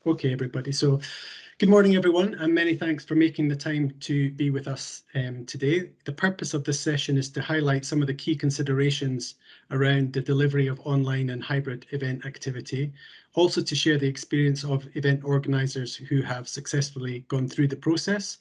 Okay, everybody. So good morning, everyone, and many thanks for making the time to be with us today. The purpose of this session is to highlight some of the key considerations around the delivery of online and hybrid event activity, also to share the experience of event organisers who have successfully gone through the process,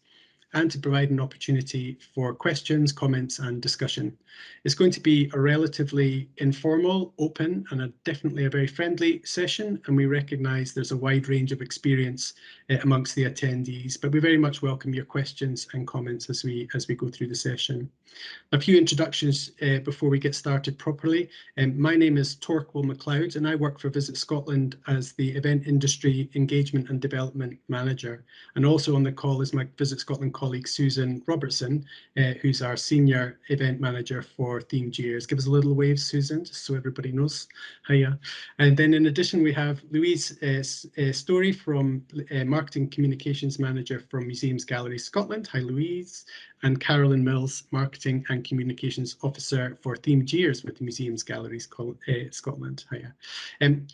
and to provide an opportunity for questions, comments and discussion. It's going to be a relatively informal, open and definitely a very friendly session, and we recognise there's a wide range of experience amongst the attendees, but we very much welcome your questions and comments as we go through the session. A few introductions before we get started properly. My name is Torquil MacLeod and I work for Visit Scotland as the Event Industry Engagement and Development Manager. And also on the call is my Visit Scotland colleague Susan Robertson, who's our Senior Event Manager for Themed Years. Give us a little wave, Susan, just so everybody knows. Hiya. And then in addition we have Louise Story from Marketing Communications Manager from Museums Galleries Scotland. Hi Louise. And Carolyn Mills, Marketing and Communications Officer for Themed Years with Museums Galleries Scotland. Hiya.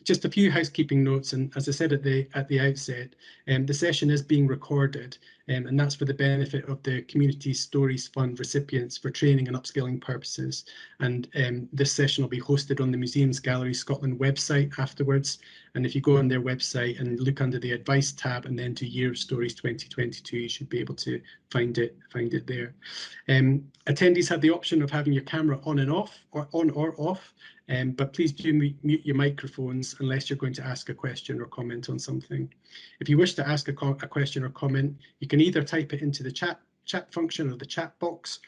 Just a few housekeeping notes, and as I said at the outset, the session is being recorded, and that's for the benefit of the Community Stories Fund recipients for training and upskilling purposes. And this session will be hosted on the Museums Galleries Scotland website afterwards. And if you go on their website and look under the Advice tab and then to Year of Stories 2022, you should be able to find it there. Attendees have the option of having your camera on and off, or on or off, but please do mute your microphones unless you're going to ask a question or comment on something. If you wish to ask a question or comment, you can either type it into the chat function or the chat box,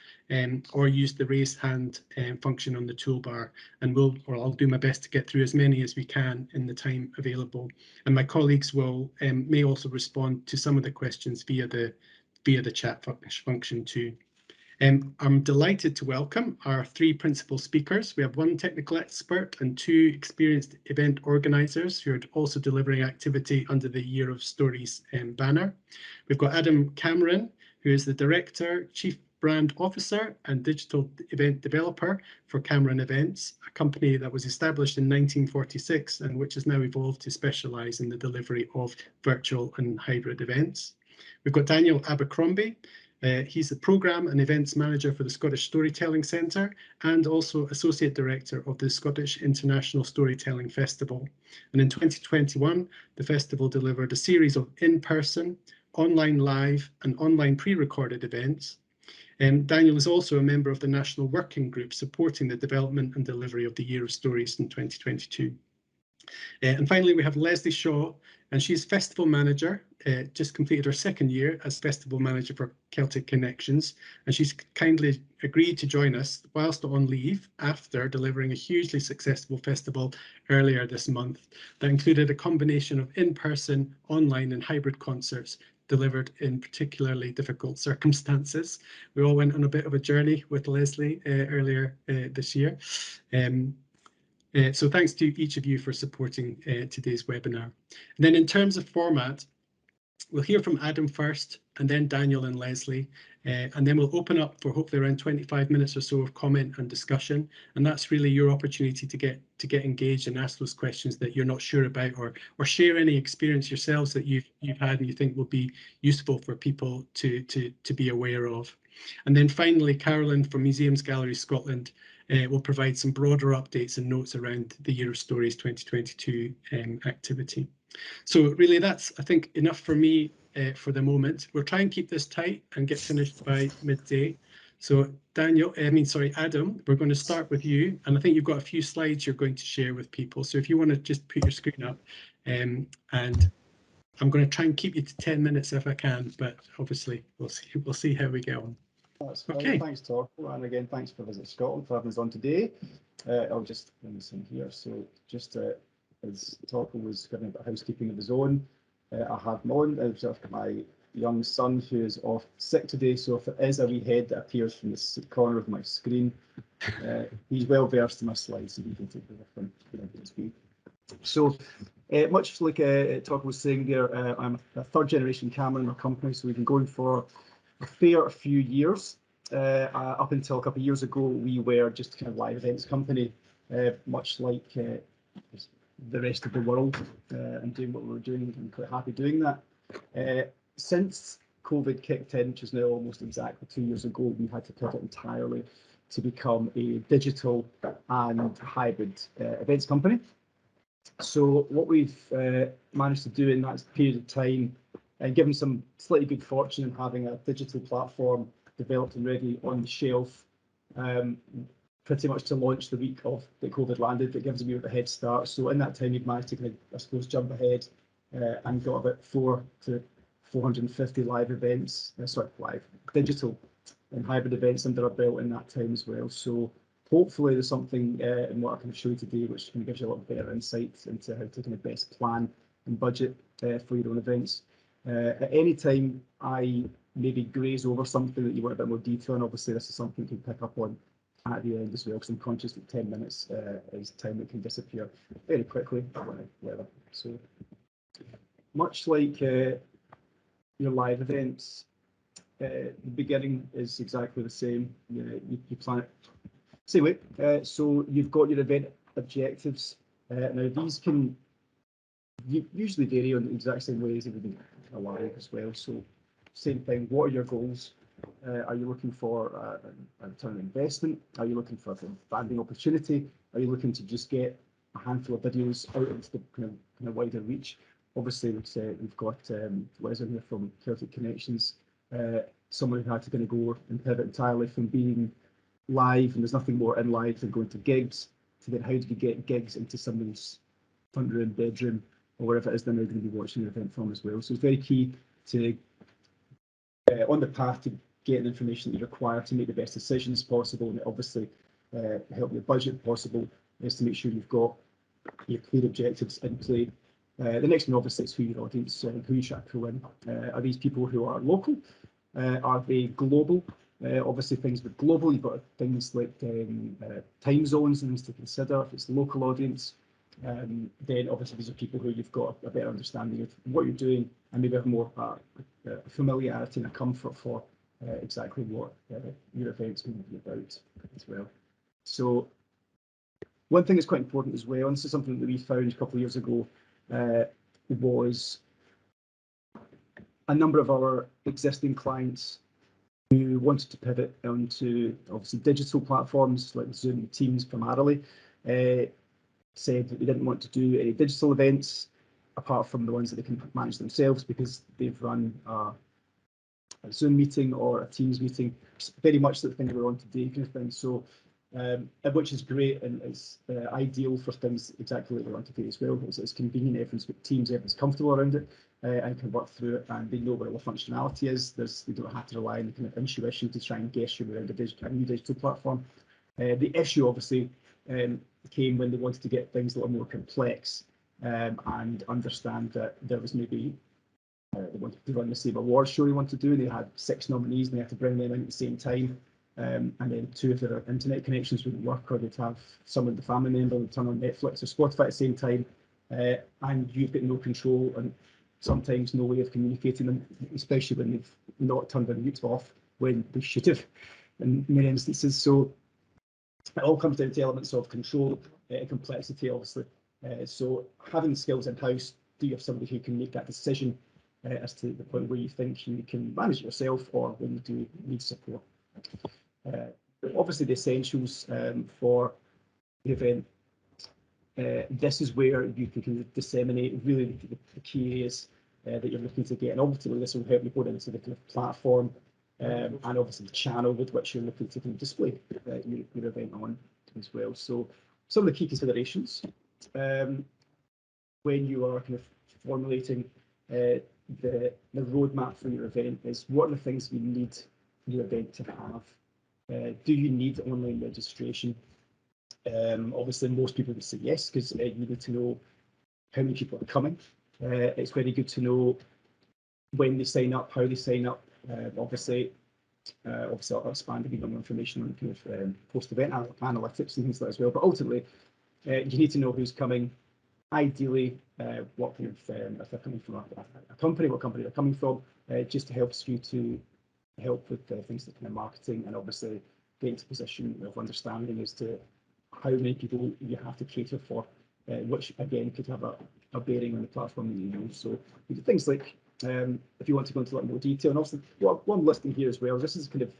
or use the raised hand function on the toolbar, and I'll do my best to get through as many as we can in the time available. And my colleagues may also respond to some of the questions via the chat function too. I'm delighted to welcome our three principal speakers. We have one technical expert and two experienced event organisers who are also delivering activity under the Year of Stories banner. We've got Adam Cameron, who is the Director, Chief Brand Officer and Digital Event Developer for Cameron Events, a company that was established in 1946 and which has now evolved to specialise in the delivery of virtual and hybrid events. We've got Daniel Abercrombie. He's the Programme and Events Manager for the Scottish Storytelling Centre and also Associate Director of the Scottish International Storytelling Festival. And in 2021, the festival delivered a series of in-person, online live and online pre-recorded events. Daniel is also a member of the National Working Group supporting the development and delivery of the Year of Stories in 2022. And finally, we have Leslie Shaw, and she's Festival Manager, just completed her second year as Festival Manager for Celtic Connections, and she's kindly agreed to join us whilst on leave after delivering a hugely successful festival earlier this month that included a combination of in-person, online and hybrid concerts delivered in particularly difficult circumstances. We all went on a bit of a journey with Leslie earlier this year. So thanks to each of you for supporting today's webinar. And then in terms of format, we'll hear from Adam first, and then Daniel and Leslie, and then we'll open up for hopefully around 25 minutes or so of comment and discussion. And that's really your opportunity to get engaged and ask those questions that you're not sure about, or share any experience yourselves that you've had and you think will be useful for people to be aware of. And then finally, Carolyn from Museums Galleries Scotland will provide some broader updates and notes around the Year of Stories 2022 activity. So really that's, I think, enough for me for the moment. We'll try and keep this tight and get finished by midday. So Adam, we're going to start with you, and I think you've got a few slides you're going to share with people. So if you want to just put your screen up, and I'm going to try and keep you to 10 minutes if I can, but obviously we'll see how we get on. That's okay. Thanks, Torquil, and again, thanks for Visit Scotland for having us on today. I'll just bring this in here. So just as Torquil was giving a bit of housekeeping of his own, I have my young son who is off sick today, so if it is a wee head that appears from the corner of my screen, he's well versed in my slides, so he can take over from speak. So much like Torquil was saying there, I'm a third generation Cameron in our company, so we've been going for a fair few years. Up until a couple of years ago, we were just kind of live events company, much like the rest of the world and doing what we were doing. I'm quite happy doing that. Since COVID kicked in, which is now almost exactly 2 years ago, we had to pivot entirely to become a digital and hybrid events company. So what we've managed to do in that period of time, and given some slightly good fortune in having a digital platform developed and ready on the shelf, pretty much to launch the week of that COVID landed, that gives me a head start. So in that time, we've managed to kind of, I suppose, jump ahead and got about 400 to 450 live events, live digital and hybrid events under our belt in that time as well. So hopefully there's something in what I can show you today which can give you a little better insight into how to kind of best plan and budget for your own events. At any time I maybe graze over something that you want a bit more detail on, obviously this is something you can pick up on at the end as well, because I'm conscious that 10 minutes is time that can disappear very quickly. So much like your live events, the beginning is exactly the same. You plan it same way. So you've got your event objectives. Now these can usually vary on the exact same ways everything alive as well. So same thing. What are your goals? Are you looking for a return on investment? Are you looking for a branding opportunity? Are you looking to just get a handful of videos out into the kind of wider reach? Obviously, we've got Les in here from Celtic Connections, someone who had to kind of go and pivot entirely from being live, and there's nothing more in live than going to gigs, to then how do you get gigs into someone's front room, bedroom, or wherever it is they're now going to be watching the event from as well. So it's very key to, on the path to getting the information that you require to make the best decisions possible, and obviously help your budget possible, is to make sure you've got your clear objectives in play. The next one obviously is who your audience, who you try to pull in. Are these people who are local? Are they global? Obviously things with global, you've got things like time zones and things to consider. If it's the local audience, then obviously these are people who you've got a better understanding of what you're doing and maybe have more familiarity and a comfort for exactly what your event's going to be about as well. So one thing that's quite important as well, and this is something that we found a couple of years ago, was a number of our existing clients who wanted to pivot onto obviously digital platforms like Zoom and Teams primarily, said that they didn't want to do any digital events apart from the ones that they can manage themselves, because they've run a Zoom meeting or a Teams meeting, very much the thing we're on today kind of thing. So which is great, and it's ideal for things exactly like we're on today as well. It's convenient, everyone's got Teams, everyone's comfortable around it and can work through it, and they know what all the functionality is. They don't have to rely on the kind of intuition to try and guess you around a new digital platform. The issue obviously came when they wanted to get things a little more complex and understand that there was maybe they wanted to run the same award show they wanted to do. They had 6 nominees and they had to bring them in at the same time. And then 2 of their internet connections wouldn't work, or they'd have someone, the family member, would turn on Netflix or Spotify at the same time, and you've got no control and sometimes no way of communicating them, especially when they've not turned their mute off when they should have in many instances. So it all comes down to elements of control and complexity, obviously. So having the skills in-house, do you have somebody who can make that decision as to the point where you think you can manage it yourself, or when you do need support? Obviously the essentials for the event, this is where you can disseminate really the key areas that you're looking to get, and ultimately this will help you put into the kind of platform and obviously the channel with which you're looking to kind of display your event on as well. So some of the key considerations when you are kind of formulating the roadmap for your event is, what are the things you need your event to have? Do you need online registration? Obviously, most people would say yes, because you need to know how many people are coming. It's very good to know when they sign up, how they sign up. Obviously, I'll expand a bit more information on kind of post-event analytics and things like that as well. But ultimately, you need to know who's coming. Ideally, what kind of if they're coming from a company, what company they're coming from, just to help you to help with things like kind of marketing, and obviously get into a position of understanding as to how many people you have to cater for which again could have a bearing on the platform that you use. So we do things like, if you want to go into a lot more detail, and also what I'm listing here as well, this is kind of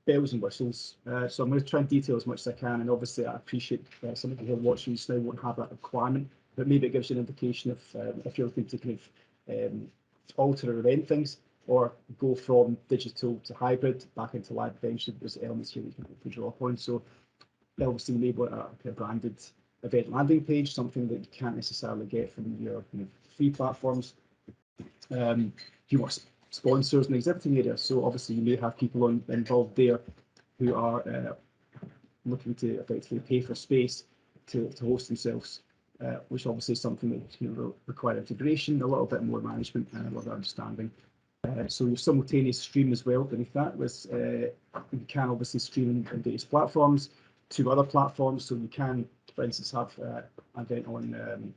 bells and whistles. So I'm going to try and detail as much as I can, and obviously I appreciate some of you who are watching this now won't have that requirement, but maybe it gives you an indication of if you're looking to kind of alter or event things, or go from digital to hybrid back into live eventually. There's elements here that you can draw upon. So obviously enable a kind of branded event landing page, something that you can't necessarily get from your kind of free platforms. You want sponsors in the exhibiting area, so obviously you may have people involved there who are looking to effectively pay for space to host themselves, which obviously is something that will require integration, a little bit more management, and a lot of understanding. So your simultaneous stream as well beneath that was you can obviously stream on various platforms to other platforms. So you can, for instance, have an event on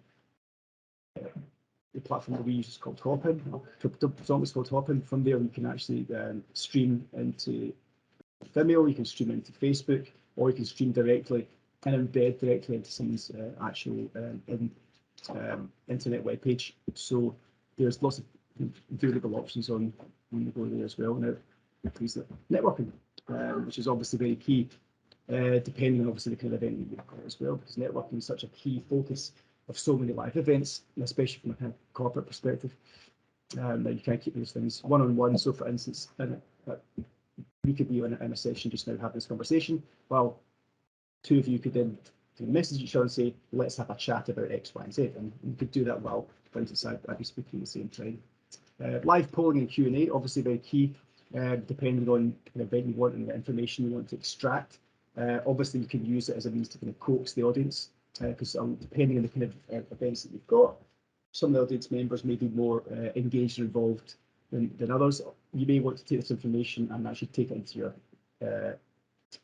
the platform that we use is called Hopin. It's called Hopin. From there, you can actually stream into Vimeo, you can stream into Facebook, or you can stream directly and embed directly into someone's actual internet webpage. So there's lots of available options on the go there as well. Now, networking, which is obviously very key, depending on obviously the kind of event you've got as well, because networking is such a key focus of so many live events, especially from a kind of corporate perspective. That you can't keep those things one-on-one. So, for instance, we could be in a session just now having this conversation. Well, two of you could then message each other and say, let's have a chat about X, Y, and Z. And you could do that well. For instance, I'd be speaking at the same time. Live polling and Q&A, obviously very key, depending on the event you want and the information you want to extract. Obviously, you can use it as a means to kind of coax the audience, because depending on the kind of events that you've got, some of the audience members may be more engaged and involved than others. You may want to take this information and actually take it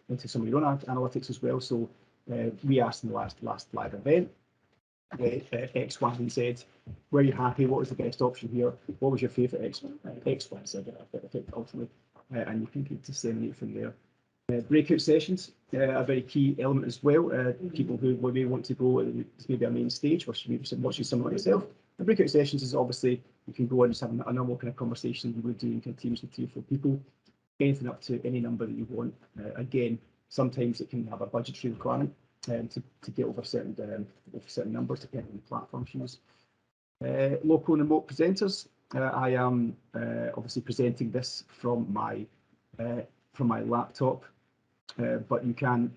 into some of your own analytics as well. So we asked in the last live event, X, Y, and Z, were you happy? What was the best option here? What was your favourite X, Y, and Z ultimately? And you can disseminate from there. Breakout sessions are a very key element as well. People who may want to go, it's maybe a main stage, or maybe watching someone like yourself. The breakout sessions is obviously, you can go and just have a normal kind of conversation you would do in kind of teams with 3 or 4 people, anything up to any number that you want. Again, sometimes it can have a budgetary requirement to get over certain numbers depending on the platforms used. Local and remote presenters. I am obviously presenting this from my laptop, but you can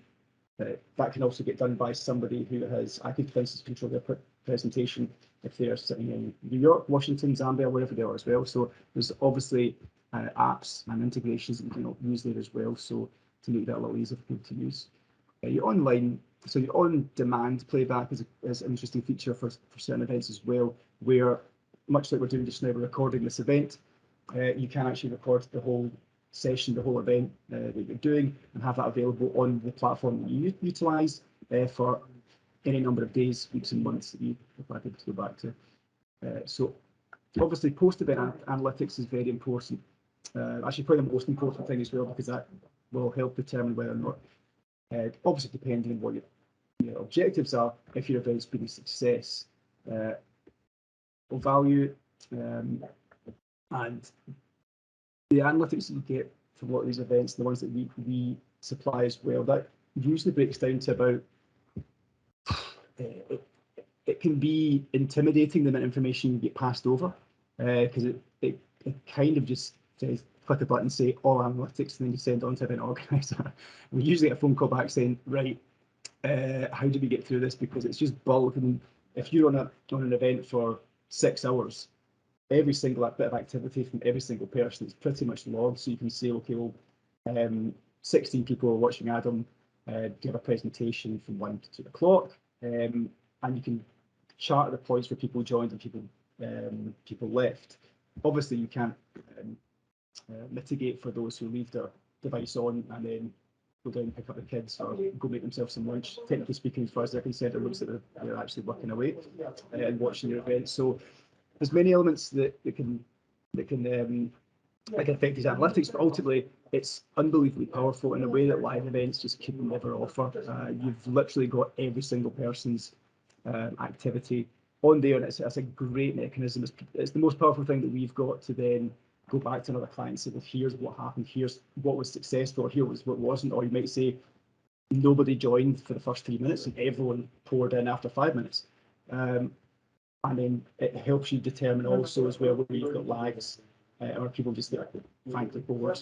that can also get done by somebody who has, I could for instance control their presentation if they're sitting in New York, Washington, Zambia, wherever they are as well. So there's obviously apps and integrations that you can use there as well, so to make that a little easier for people to use. Your on-demand playback is an interesting feature for certain events as well, where, much like we're doing just now, we're recording this event. You can actually record the whole session, the whole event that you're doing, and have that available on the platform that you utilise for any number of days, weeks, and months that you are able to go back to. So obviously, post-event analytics is very important. Actually, probably the most important thing as well, because that will help determine whether or not, obviously depending on what your objectives are, if your event's been a success or value, and the analytics that you get from a lot of these events, the ones that we supply as well, that usually breaks down to about, it can be intimidating the amount of information you get passed over, because it kind of just says, click a button, say all analytics, and then you send it on to event organizer. We usually get a phone call back saying, right, how do we get through this? Because it's just bulk. And if you're on an event for 6 hours, every single bit of activity from every single person is pretty much logged. So you can say, okay, well, 16 people are watching Adam give a presentation from 1 to 2 o'clock, and you can chart the points where people joined and people left. Obviously, you can't mitigate for those who leave their device on and then go down and pick up the kids or go make themselves some lunch. Technically speaking, as far as they're concerned, it looks like they're actually working away and watching your event. So there's many elements that can can affect these analytics, but ultimately it's unbelievably powerful in a way that live events just could never offer. You've literally got every single person's activity on there, and it's a great mechanism. It's the most powerful thing that we've got to then go back to another client and say, well, here's what happened, here's what was successful, or here's what wasn't. Or you might say nobody joined for the first 3 minutes and everyone poured in after 5 minutes. And then it helps you determine also as well where you've got lags, or people just get frankly bored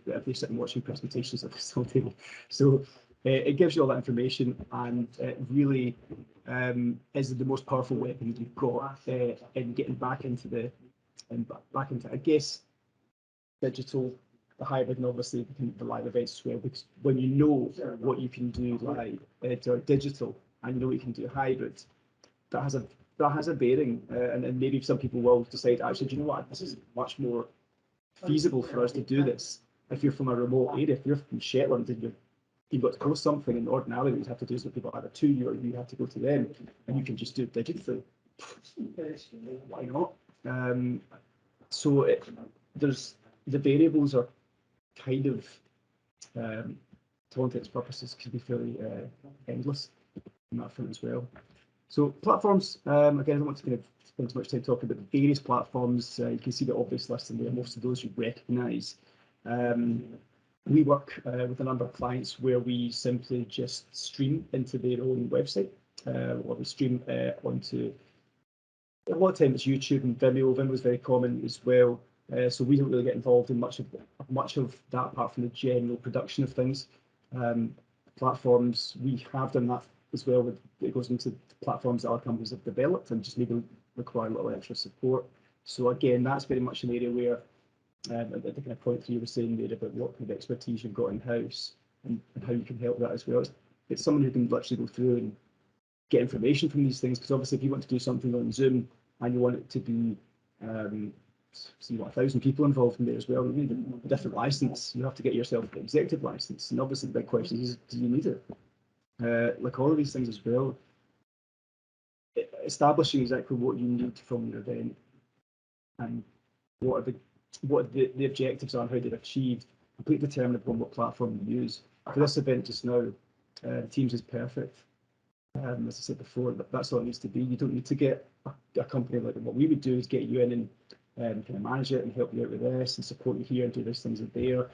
if they sit and watching presentations of this all day. So it gives you all that information, and it really is the most powerful weapon that you've got in getting back into I guess, digital, the hybrid, and obviously the live events as well, because when you know what you can do live or digital, and you know what you can do hybrid, that has a bearing, and maybe some people will decide, actually, do you know what, this is much more feasible for us to do this. If you're from a remote area, if you're from Shetland and you've got to post something, and ordinarily what you have to do is people either to you or you have to go to them, and you can just do it digitally. Why not? So there's the variables are kind of, to all intents and purposes, can be fairly endless on that front as well. So platforms, again, I don't want to kind of spend too much time talking about the various platforms. You can see the obvious list in there, most of those you recognise. We work with a number of clients where we simply just stream into their own website, or we stream onto, a lot of times it's YouTube and Vimeo. Vimeo is very common as well. So we don't really get involved in much of that apart from the general production of things. Platforms, we have done that as well. It goes into platforms that our companies have developed and just maybe require a little extra support. So again, that's very much an area where the kind of point you were saying there about what kind of expertise you've got in house and how you can help that as well. It's someone who can literally go through and get information from these things, because obviously if you want to do something on Zoom and you want it to be, so you want 1,000 people involved in there as well, you need a different license. You have to get yourself an executive license, and obviously the big question is, do you need it? Like all of these things as well, establishing exactly what you need from your event and what the objectives are and how they're achieved, completely determined upon what platform you use. For this event just now, Teams is perfect. As I said before, that's all it needs to be. You don't need to get a company like what we would do is get you in and kind of manage it and help you out with this and support you here and do these things in there.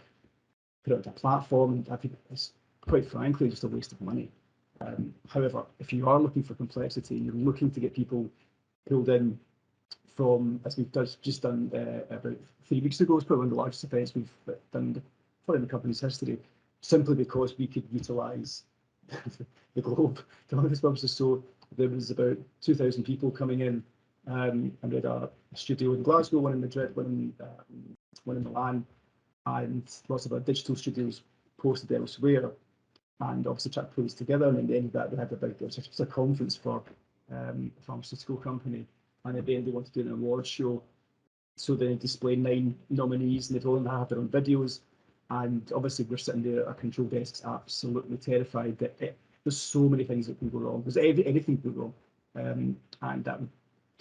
Put it onto a platform. I think it's quite frankly just a waste of money. However, if you are looking for complexity, you're looking to get people pulled in from, as we've just done about 3 weeks ago, it's probably one of the largest events we've done in the company's history, simply because we could utilise the globe to all these purposes. So there was about 2,000 people coming in, and we had a studio in Glasgow, one in Madrid, one in Milan, and lots of our digital studios posted elsewhere. And obviously try to put this together, and at the end of that they had it was a conference for a pharmaceutical company, and at the end they wanted to do an award show, so they displayed 9 nominees and they'd all have their own videos. And obviously we're sitting there at our control desks absolutely terrified that there's so many things that can go wrong. There's anything can go wrong, and that would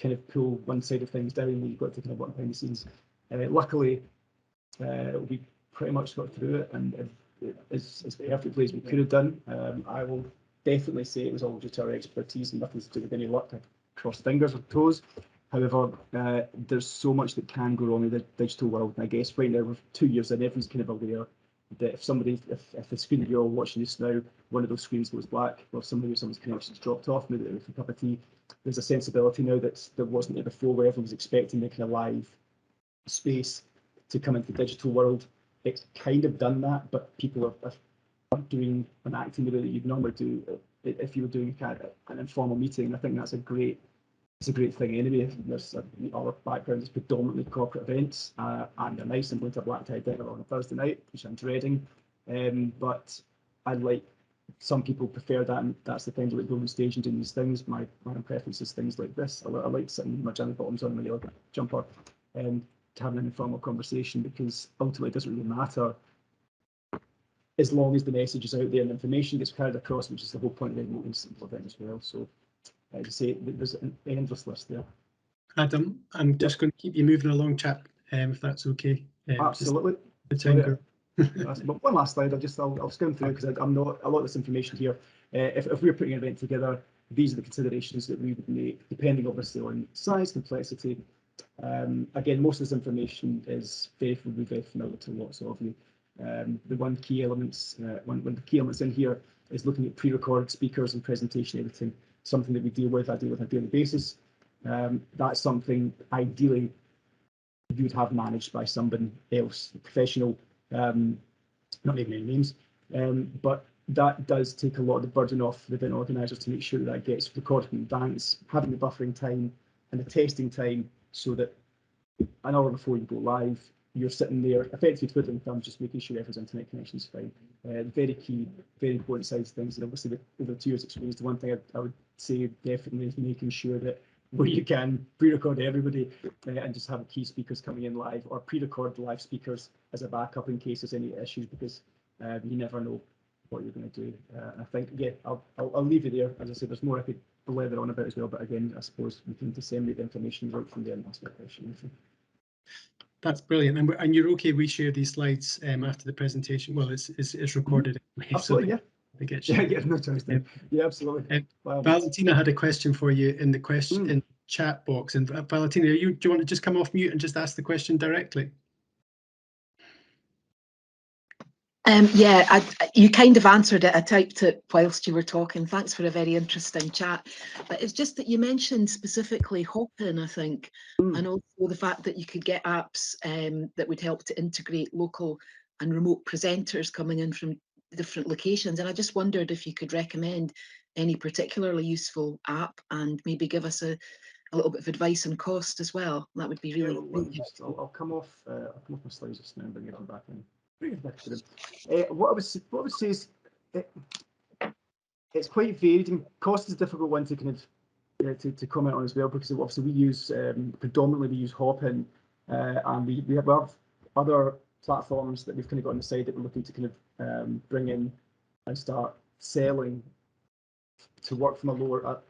kind of pull one side of things down, and you've got to kind of work behind the scenes. Luckily we pretty much got through it, and as perfectly as we could have done. I will definitely say it was all due to our expertise and nothing to do with any luck. I cross fingers or toes. However, there's so much that can go wrong in the digital world, and I guess right now we're 2 years in, everyone's kind of aware that if the screen that you're all watching this now, one of those screens goes black, or someone's connection's dropped off, maybe with a cup of tea, there's a sensibility now that wasn't there before, where everyone was expecting the kind of live space to come into the digital world. It's kind of done that, but people are doing and acting the way that you'd normally do if you were doing kind of an informal meeting. I think that's a great thing anyway. Our background is predominantly corporate events, and they're nice. I'm going to a black tie dinner on a Thursday night, which I'm dreading. But some people prefer that, and that's the thing, like going on stage and doing these things. My preference is things like this. I like sitting with my jammy bottoms on, my yellow jumper, and having an informal conversation, because ultimately it doesn't really matter as long as the message is out there and the information gets carried across, which is the whole point of any simple event as well. So as I say, there's an endless list there. Adam, I'm just going to keep you moving along, chap, if that's okay. Absolutely. The time. That's one last slide. I'll skim through because I'm not a lot of this information here. If we're putting an event together, these are the considerations that we would make, depending obviously on size, complexity. Again, most of this information is very familiar to lots of you. The one key elements in here is looking at pre-recorded speakers and presentation editing, something that I deal with on a daily basis. That's something ideally you would have managed by somebody else, a professional, not naming any names, but that does take a lot of the burden off the event organisers to make sure that gets recorded in advance, having the buffering time and the testing time so that an hour before you go live, you're sitting there effectively twiddling thumbs, just making sure everyone's internet connection is fine. Very key, very important side of things. And obviously, over 2 years' experience, the one thing I would say definitely is making sure that where you can pre-record everybody and just have key speakers coming in live, or pre-record live speakers as a backup in case there's any issues, because you never know what you're going to do. I think, yeah, I'll leave it there. As I said, there's more I could blather on about as well, but again, I suppose we can disseminate the information right from there and ask my question. That's brilliant, and you're okay. We share these slides after the presentation. Well, it's recorded. Anyway, absolutely, so they get shared. Yeah, no choice then. Yeah, absolutely. Valentina had a question for you in the question chat box, and Valentina, do you want to just come off mute and just ask the question directly? Yeah, you kind of answered it. I typed it whilst you were talking. Thanks for a very interesting chat. But it's just that you mentioned specifically Hopin, I think, and also the fact that you could get apps that would help to integrate local and remote presenters coming in from different locations. And I just wondered if you could recommend any particularly useful app and maybe give us a little bit of advice on cost as well. That would be really, helpful. I'll come off my slides just now and bring it back in. What I would say is it's quite varied, and cost is a difficult one to kind of to comment on as well, because obviously we use predominantly Hopin, and we have other platforms that we've kind of got on the side that we're looking to kind of bring in and start selling to work from a lower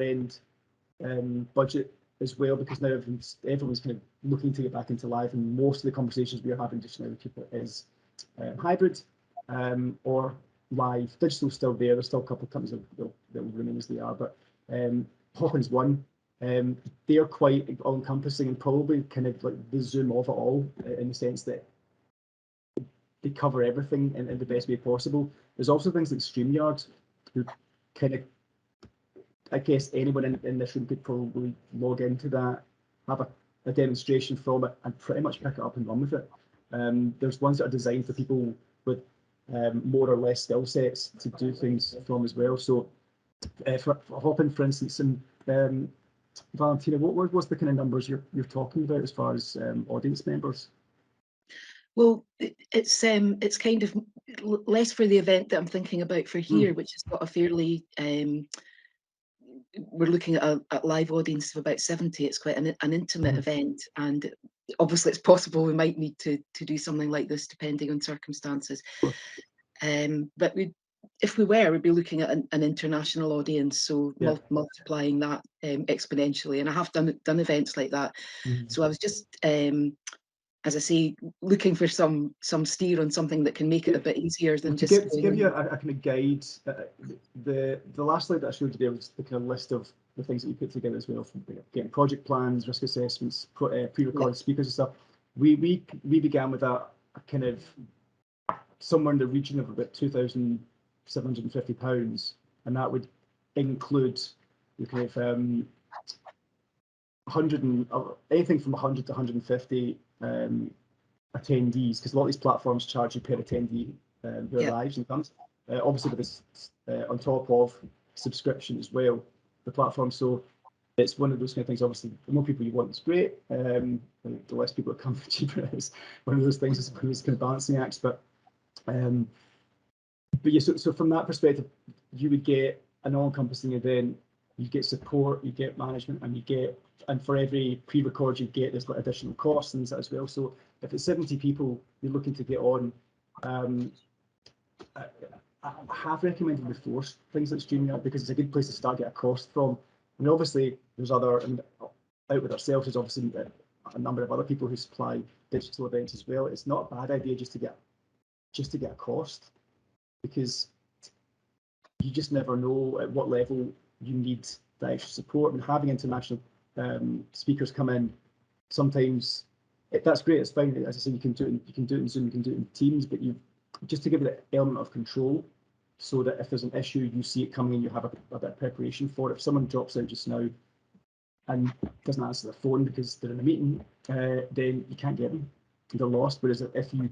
end budget as well, because now everyone's kind of looking to get back into live, and most of the conversations we are having just now with people is hybrid or live. Digital's still there. There's still a couple of companies that will remain as they are, but Hopin's one. They're quite all-encompassing and probably kind of like the Zoom of it all, in the sense that they cover everything in the best way possible. There's also things like StreamYard, who kind of, I guess anyone in this room could probably log into that, have a demonstration from it, and pretty much pick it up and run with it. There's ones that are designed for people with more or less skill sets to do things from as well. So for Hopin, for instance, and Valentina, what's the kind of numbers you're talking about as far as audience members? Well, it's kind of less for the event that I'm thinking about for here, which has got a fairly we're looking at a live audience of about 70. It's quite an intimate event, and obviously it's possible we might need to do something like this depending on circumstances. But if we were, we'd be looking at an international audience, so multiplying that exponentially. And I have done events like that. So I was just, as I say, looking for some steer on something that can make it a bit easier than just to give you a kind of guide. The last slide that I showed you there was the kind of list of the things that you put together as well, from getting project plans, risk assessments, pre-recorded speakers and stuff. We began with a kind of somewhere in the region of about £2,750, and that would include the kind of anything from 100 to 150 attendees, because a lot of these platforms charge you per attendee who arrives and comes. Obviously, with this on top of subscription as well, the platform. So it's one of those kind of things. Obviously, the more people you want, it's great. The less people that come, the cheaper it is. One of those things is kind of balancing acts. But yeah, so from that perspective, you would get an all-encompassing event. You get support, you get management, and for every pre-record you get, there's additional costs and things as well. So if it's 70 people you're looking to get on, I have recommended before things like StreamYard, because it's a good place to start get a cost from. And obviously there's other, and out with ourselves, there's obviously a number of other people who supply digital events as well, it's not a bad idea just to get a cost, because you just never know at what level you need that extra support. And having international speakers come in, sometimes that's great. It's fine. As I say, you can do it in Zoom, you can do it in Teams, but you just to give it an element of control, so that if there's an issue, you see it coming and you have a bit of preparation for it. If someone drops out just now and doesn't answer their phone because they're in a meeting, then you can't get them. They're lost. Whereas if you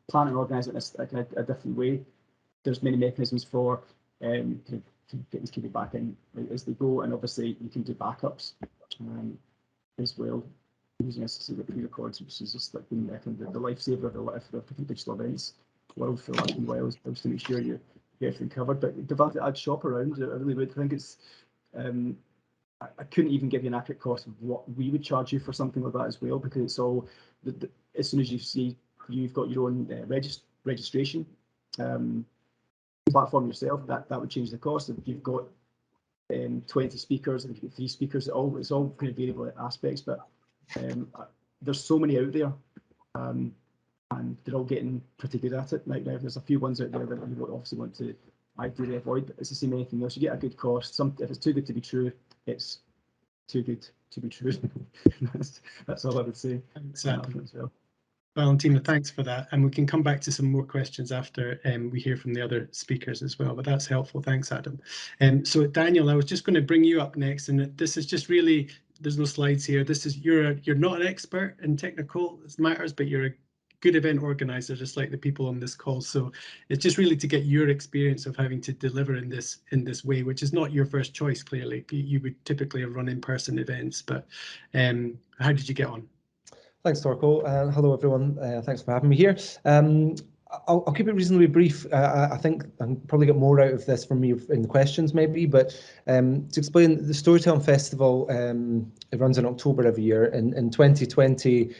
plan and organise it in a different way, there's many mechanisms for getting these people back in as they go, and obviously you can do backups as well using a pre-records, which is just like the lifesaver of different digital events. World for like while to make sure you get everything covered. But I'd shop around. I really would. I think it's. I couldn't even give you an accurate cost of what we would charge you for something like that as well, because it's all as soon as you see you've got your own registration platform yourself, that would change the cost. If you've got 20 speakers and if you've got 3 speakers, it's all kind of variable aspects, but there's so many out there, and they're all getting pretty good at it. Like now, there's a few ones out there that you obviously want to ideally avoid, but it's the same anything else. You get a good cost. If it's too good to be true, it's too good to be true. that's all I would say. Exactly. Valentina, thanks for that. And we can come back to some more questions after we hear from the other speakers as well, but that's helpful. Thanks, Adam. So Daniel, I was just going to bring you up next, and this is just really, there's no slides here. This is, you're not an expert in technical matters, but you're a good event organizer, just like the people on this call. So it's just really to get your experience of having to deliver in this way, which is not your first choice, clearly. You would typically have run in-person events, but how did you get on? Thanks, Torco. Hello, everyone. Thanks for having me here. I'll keep it reasonably brief. I think I'll probably get more out of this from me in the questions maybe, but to explain, the Storytelling Festival, it runs in October every year. In 2020,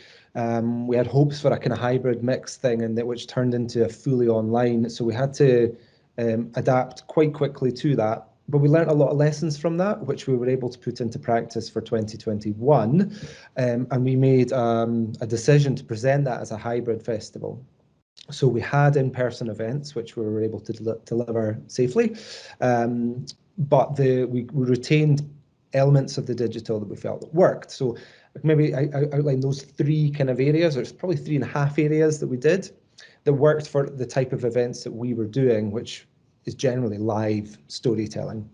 we had hopes for a kind of hybrid mix thing, and which turned into a fully online. So we had to adapt quite quickly to that. But we learned a lot of lessons from that, which we were able to put into practice for 2021. And we made a decision to present that as a hybrid festival. So we had in-person events, which we were able to deliver safely. But we retained elements of the digital that we felt worked. So maybe I outlined those 3 kind of areas, or it's probably 3.5 areas that we did that worked for the type of events that we were doing, which is generally live storytelling,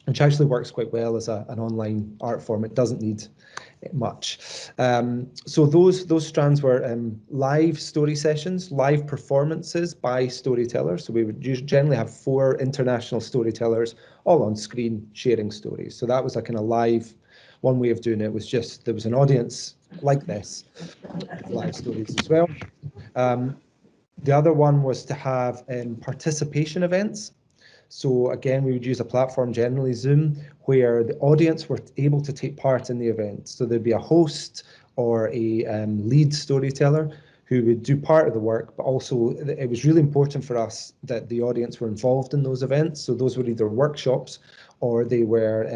which actually works quite well as an online art form. It doesn't need much. So those strands were live story sessions, live performances by storytellers. So we would generally have 4 international storytellers all on screen sharing stories. So that was a kind of live. One way of doing it was just there was an audience like this, live stories as well. The other one was to have participation events. So again, we would use a platform, generally Zoom, where the audience were able to take part in the event. So there'd be a host or a lead storyteller who would do part of the work, but also it was really important for us that the audience were involved in those events. So those were either workshops or they were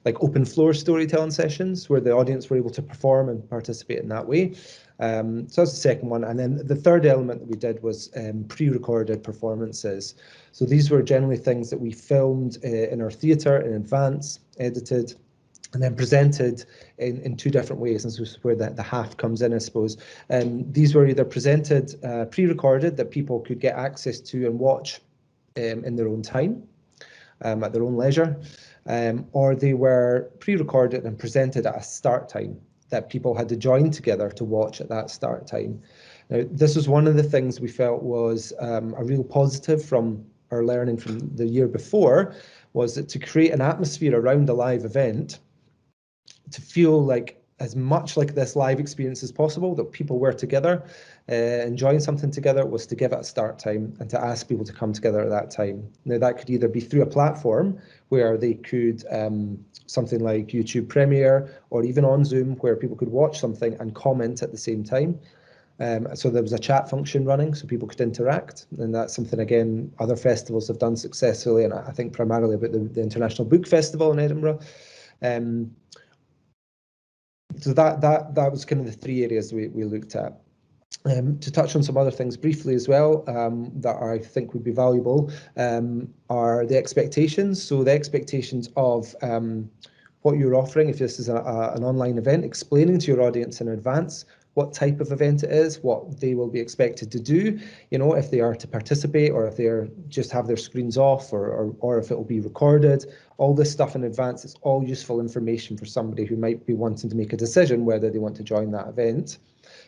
like open floor storytelling sessions where the audience were able to perform and participate in that way. So that's the second one. And then the third element that we did was pre-recorded performances. So these were generally things that we filmed in our theatre in advance, edited, and then presented in 2 different ways. And so this is where the half comes in, I suppose. These were either presented pre-recorded that people could get access to and watch in their own time, at their own leisure, or they were pre-recorded and presented at a start time that people had to join together to watch at that start time. Now, this was one of the things we felt was a real positive from our learning from the year before, was that to create an atmosphere around a live event, to feel like as much like this live experience as possible, that people were together, enjoying something together, was to give it a start time and to ask people to come together at that time. Now that could either be through a platform where they could, something like YouTube Premiere, or even on Zoom where people could watch something and comment at the same time. So there was a chat function running so people could interact, and that's something, again, other festivals have done successfully, and I think primarily about the International Book Festival in Edinburgh. so that was kind of the three areas we looked at. To touch on some other things briefly as well, that I think would be valuable, are the expectations. So the expectations of what you're offering, if this is an online event, explaining to your audience in advance what type of event it is, what they will be expected to do, you know, if they are to participate or if they're just have their screens off, or if it will be recorded. All this stuff in advance is all useful information for somebody who might be wanting to make a decision whether they want to join that event.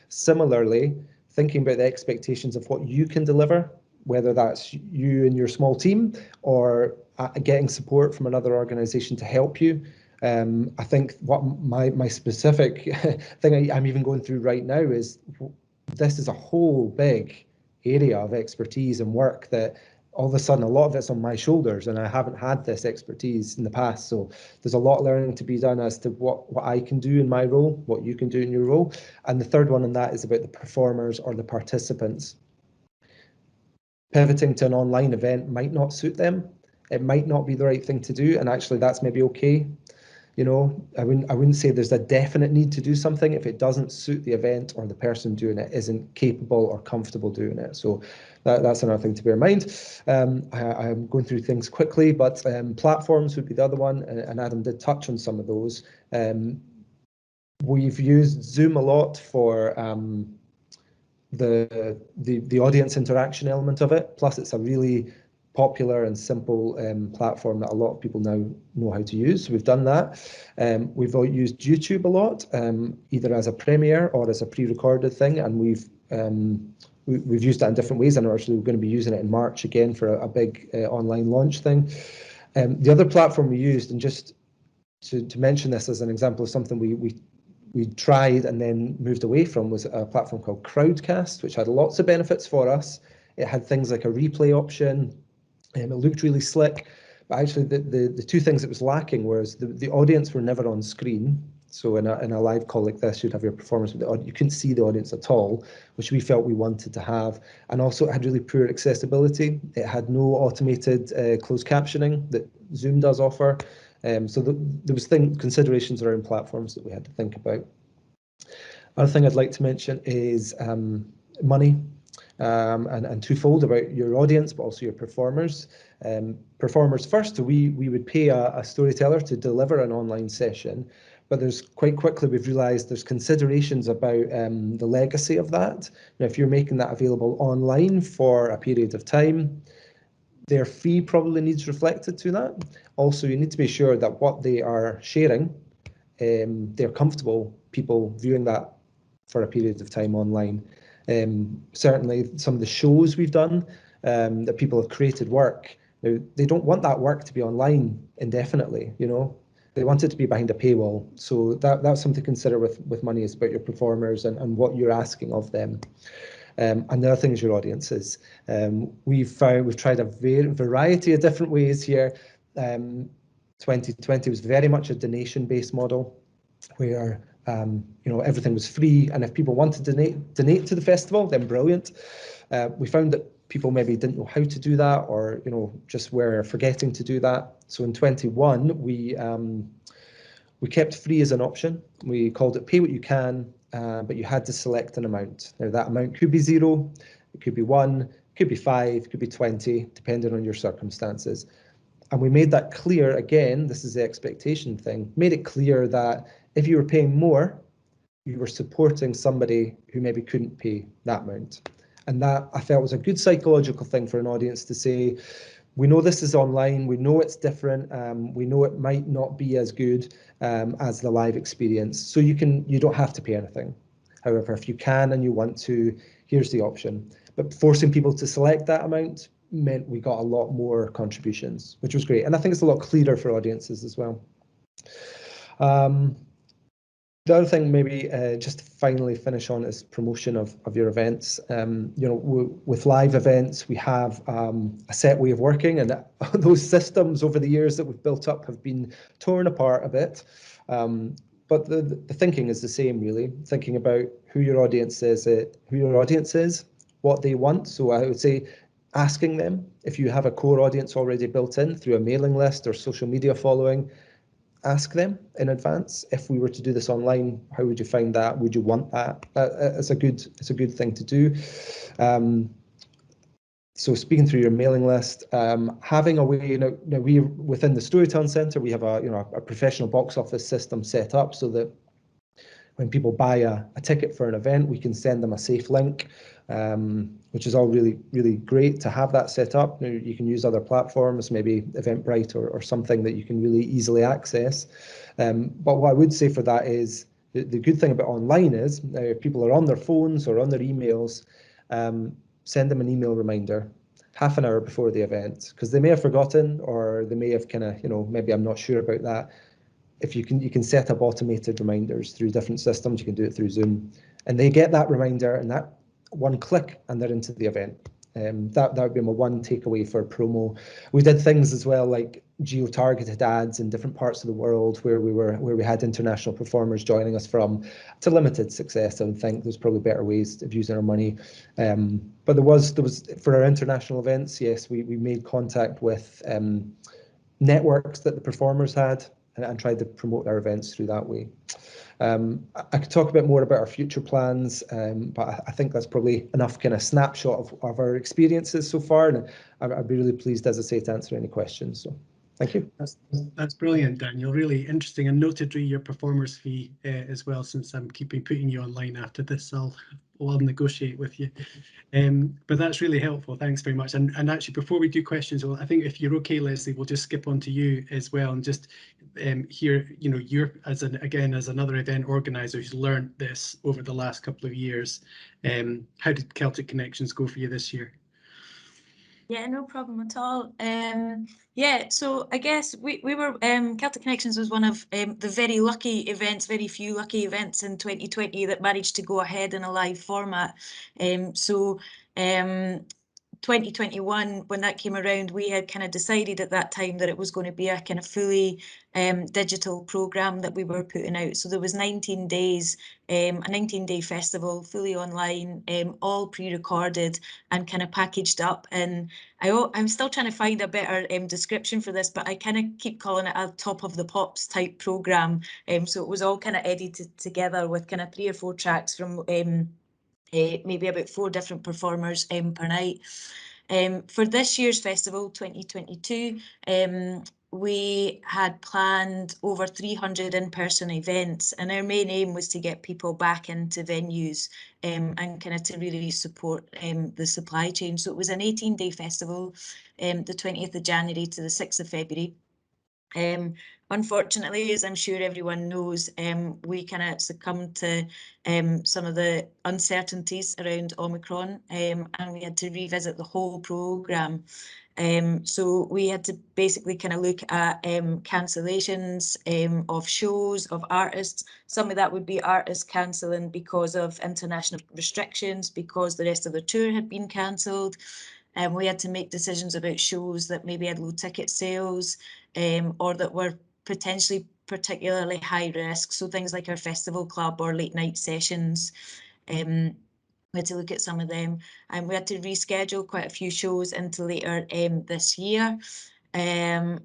Similarly, thinking about the expectations of what you can deliver, whether that's you and your small team or getting support from another organisation to help you. I think what my specific thing I'm even going through right now is this is a whole big area of expertise and work that all of a sudden a lot of it's on my shoulders, and I haven't had this expertise in the past. So there's a lot of learning to be done as to what I can do in my role, what you can do in your role. And the third one in that is about the performers or the participants. Pivoting to an online event might not suit them. It might not be the right thing to do, and actually that's maybe okay. You know, I wouldn't say there's a definite need to do something if it doesn't suit the event or the person doing it isn't capable or comfortable doing it. So that's another thing to bear in mind. I'm going through things quickly, but platforms would be the other one, and Adam did touch on some of those. We've used Zoom a lot for the audience interaction element of it. Plus, it's a really popular and simple platform that a lot of people now know how to use. So we've done that. We've used YouTube a lot, either as a premiere or as a pre-recorded thing, and we've used that in different ways. And actually, we're going to be using it in March again for a big online launch thing. The other platform we used, and just to mention this as an example of something we tried and then moved away from, was a platform called Crowdcast, which had lots of benefits for us. It had things like a replay option. It looked really slick, but actually the two things it was lacking was the audience were never on screen. So in a live call like this, you'd have your performance with the audience. You couldn't see the audience at all, which we felt we wanted to have. And also it had really poor accessibility. It had no automated closed captioning that Zoom does offer. So there was considerations around platforms that we had to think about. Other thing I'd like to mention is money. And twofold about your audience, but also your performers. Performers first, so we would pay a storyteller to deliver an online session, but there's quite quickly we've realised there's considerations about the legacy of that. Now, if you're making that available online for a period of time, their fee probably needs reflected to that. Also, you need to be sure that what they are sharing, they're comfortable people viewing that for a period of time online. Certainly some of the shows we've done, that people have created work. Now, they don't want that work to be online indefinitely, you know. They want it to be behind a paywall. So that's something to consider with money, is about your performers and what you're asking of them. And the other thing is your audiences. We've tried a variety of different ways here. 2020 was very much a donation-based model, where you know, everything was free, and if people wanted to donate to the festival, then brilliant. We found that people maybe didn't know how to do that, or you know, just were forgetting to do that. So in 21, we kept free as an option. We called it pay what you can, but you had to select an amount. Now that amount could be 0, it could be 1, it could be 5, it could be 20, depending on your circumstances. And we made that clear, again, this is the expectation thing, made it clear that if you were paying more, you were supporting somebody who maybe couldn't pay that amount. And that I felt was a good psychological thing for an audience to say, we know this is online, we know it's different, we know it might not be as good as the live experience. So you don't have to pay anything. However, if you can and you want to, here's the option. But forcing people to select that amount meant we got a lot more contributions, which was great. And I think it's a lot clearer for audiences as well. The other thing, maybe just to finally finish on, is promotion of your events. You know, with live events, we have a set way of working, and those systems over the years that we've built up have been torn apart a bit. But the thinking is the same, really. Thinking about who your audience is, what they want. So I would say asking them, if you have a core audience already built in through a mailing list or social media following, ask them in advance, if we were to do this online, how would you find that? Would you want that? It's a good thing to do. So speaking through your mailing list, having a way, now we within the Storytelling Centre, we have a professional box office system set up so that when people buy a ticket for an event, we can send them a safe link, which is all really, really great to have that set up. You can use other platforms, maybe Eventbrite or something that you can really easily access. But what I would say for that is the good thing about online is if people are on their phones or on their emails, send them an email reminder half an hour before the event, because they may have forgotten or they may have maybe I'm not sure about that. If you can set up automated reminders through different systems. You can do it through Zoom, and they get that reminder and that one click and they're into the event. That would be my one takeaway for promo. We did things as well like geo-targeted ads in different parts of the world where we had international performers joining us from. To limited success, I would think there's probably better ways of using our money. But there was for our international events, yes, we made contact with networks that the performers had and tried to promote our events through that way. I could talk a bit more about our future plans, but I think that's probably enough kind of snapshot of our experiences so far, and I'd be really pleased, as I say, to answer any questions. So thank you. That's brilliant, Daniel. Really interesting, and noted your performers fee as well. Since I'm putting you online after this, I'll negotiate with you. But that's really helpful. Thanks very much. And actually, before we do questions, well, I think if you're okay, Leslie, we'll just skip on to you as well and just hear, you're as another event organizer who's learned this over the last couple of years. How did Celtic Connections go for you this year? Yeah, no problem at all. Yeah, so I guess we were, Celtic Connections was one of the very lucky events, very few lucky events in 2020 that managed to go ahead in a live format. 2021, when that came around, we had kind of decided at that time that it was going to be a kind of fully digital programme that we were putting out. So there was 19 days, a 19-day festival, fully online, all pre-recorded and kind of packaged up. And I'm still trying to find a better description for this, but I kind of keep calling it a top of the pops type programme. So it was all kind of edited together with kind of 3 or 4 tracks from maybe about 4 different performers per night. For this year's festival, 2022, we had planned over 300 in-person events, and our main aim was to get people back into venues and kind of to really support the supply chain. So it was an 18-day festival, the 20th of January to the 6th of February. Unfortunately, as I'm sure everyone knows, we kind of succumbed to some of the uncertainties around Omicron, and we had to revisit the whole programme. So we had to basically kind of look at cancellations of shows, of artists. Some of that would be artists cancelling because of international restrictions, because the rest of the tour had been cancelled. We had to make decisions about shows that maybe had low ticket sales or that were potentially particularly high risk. So things like our festival club or late night sessions. We had to look at some of them, and we had to reschedule quite a few shows into later this year.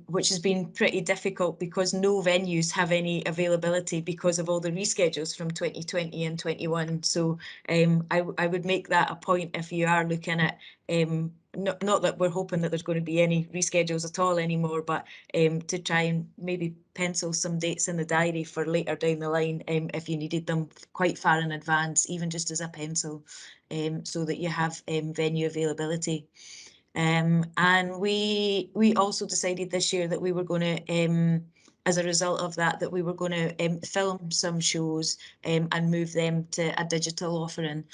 Which has been pretty difficult because no venues have any availability because of all the reschedules from 2020 and 21. So I would make that a point if you are looking at, not that we're hoping that there's going to be any reschedules at all anymore, but to try and maybe pencil some dates in the diary for later down the line if you needed them quite far in advance, even just as a pencil, so that you have venue availability. And we also decided this year that we were going to, as a result of that, we were going to film some shows and move them to a digital offering.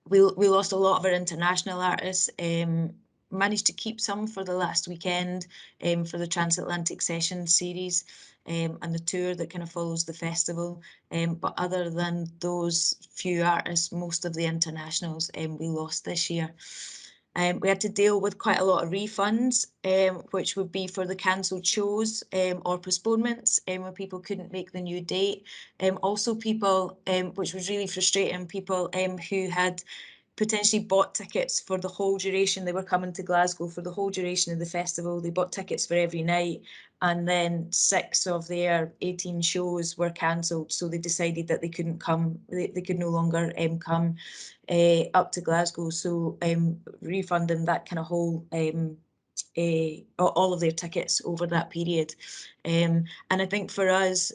We lost a lot of our international artists, managed to keep some for the last weekend for the Transatlantic Sessions series and the tour that kind of follows the festival. But other than those few artists, most of the internationals we lost this year. We had to deal with quite a lot of refunds, which would be for the cancelled shows or postponements when people couldn't make the new date. Also people, which was really frustrating, people who had potentially bought tickets for the whole duration. They were coming to Glasgow for the whole duration of the festival. They bought tickets for every night, and then 6 of their 18 shows were cancelled. So they decided that they couldn't come, they could no longer come up to Glasgow. So refunding that kind of whole all of their tickets over that period. And I think for us,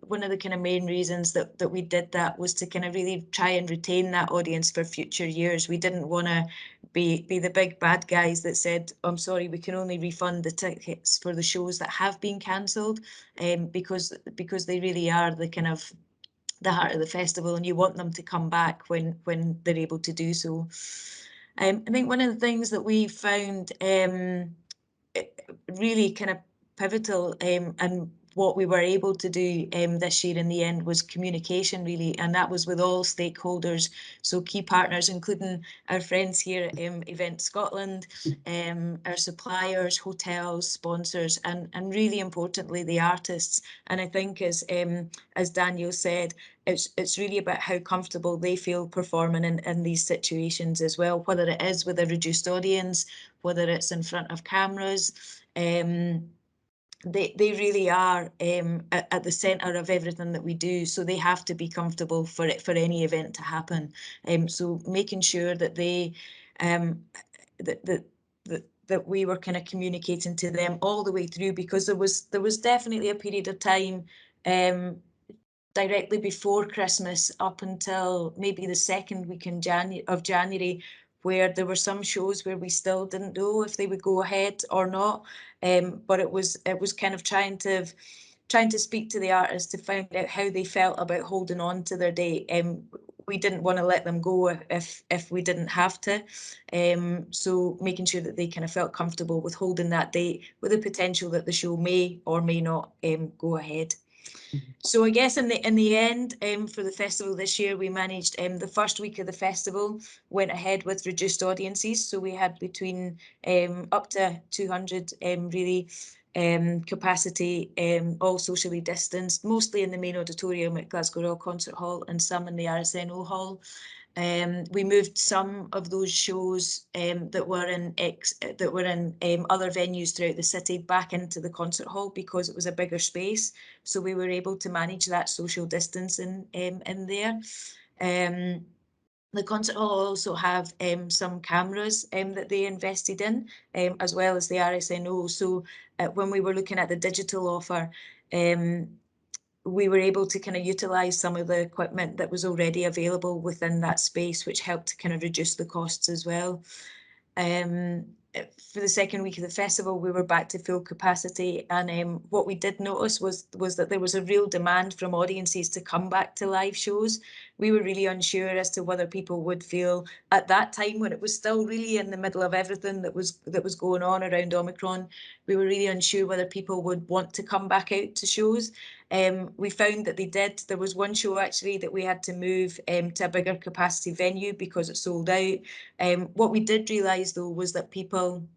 one of the kind of main reasons that we did that was to kind of really try and retain that audience for future years. We didn't want to be the big bad guys that said, I'm sorry, we can only refund the tickets for the shows that have been cancelled, because they really are the kind of the heart of the festival, and you want them to come back when they're able to do so. I think one of the things that we found really kind of pivotal, and what we were able to do this year in the end was communication, really, and that was with all stakeholders, so key partners including our friends here at VisitScotland, our suppliers, hotels, sponsors, and really importantly the artists. And I think as Daniel said, it's really about how comfortable they feel performing in these situations as well, whether it is with a reduced audience, whether it's in front of cameras. They really are at the centre of everything that we do, so they have to be comfortable for any event to happen. So making sure that they that we were kind of communicating to them all the way through, because there was definitely a period of time directly before Christmas up until maybe the second week in January, where there were some shows where we still didn't know if they would go ahead or not. But it was kind of trying to speak to the artists to find out how they felt about holding on to their date. We didn't want to let them go if we didn't have to. So making sure that they kind of felt comfortable with holding that date, with the potential that the show may or may not go ahead. So I guess in the end, for the festival this year, we managed the first week of the festival went ahead with reduced audiences. So we had between up to 200 really capacity, all socially distanced, mostly in the main auditorium at Glasgow Royal Concert Hall and some in the RSNO Hall. We moved some of those shows that were in other venues throughout the city back into the concert hall because it was a bigger space. So we were able to manage that social distancing in there. The concert hall also have some cameras that they invested in, as well as the RSNO. So when we were looking at the digital offer, we were able to kind of utilise some of the equipment that was already available within that space, which helped to kind of reduce the costs as well. For the second week of the festival, we were back to full capacity, and what we did notice was that there was a real demand from audiences to come back to live shows. We were really unsure as to whether people would feel at that time, when it was still really in the middle of everything that was going on around Omicron, we were really unsure whether people would want to come back out to shows. We found that they did. There was one show actually that we had to move to a bigger capacity venue because it sold out. What we did realise though was that people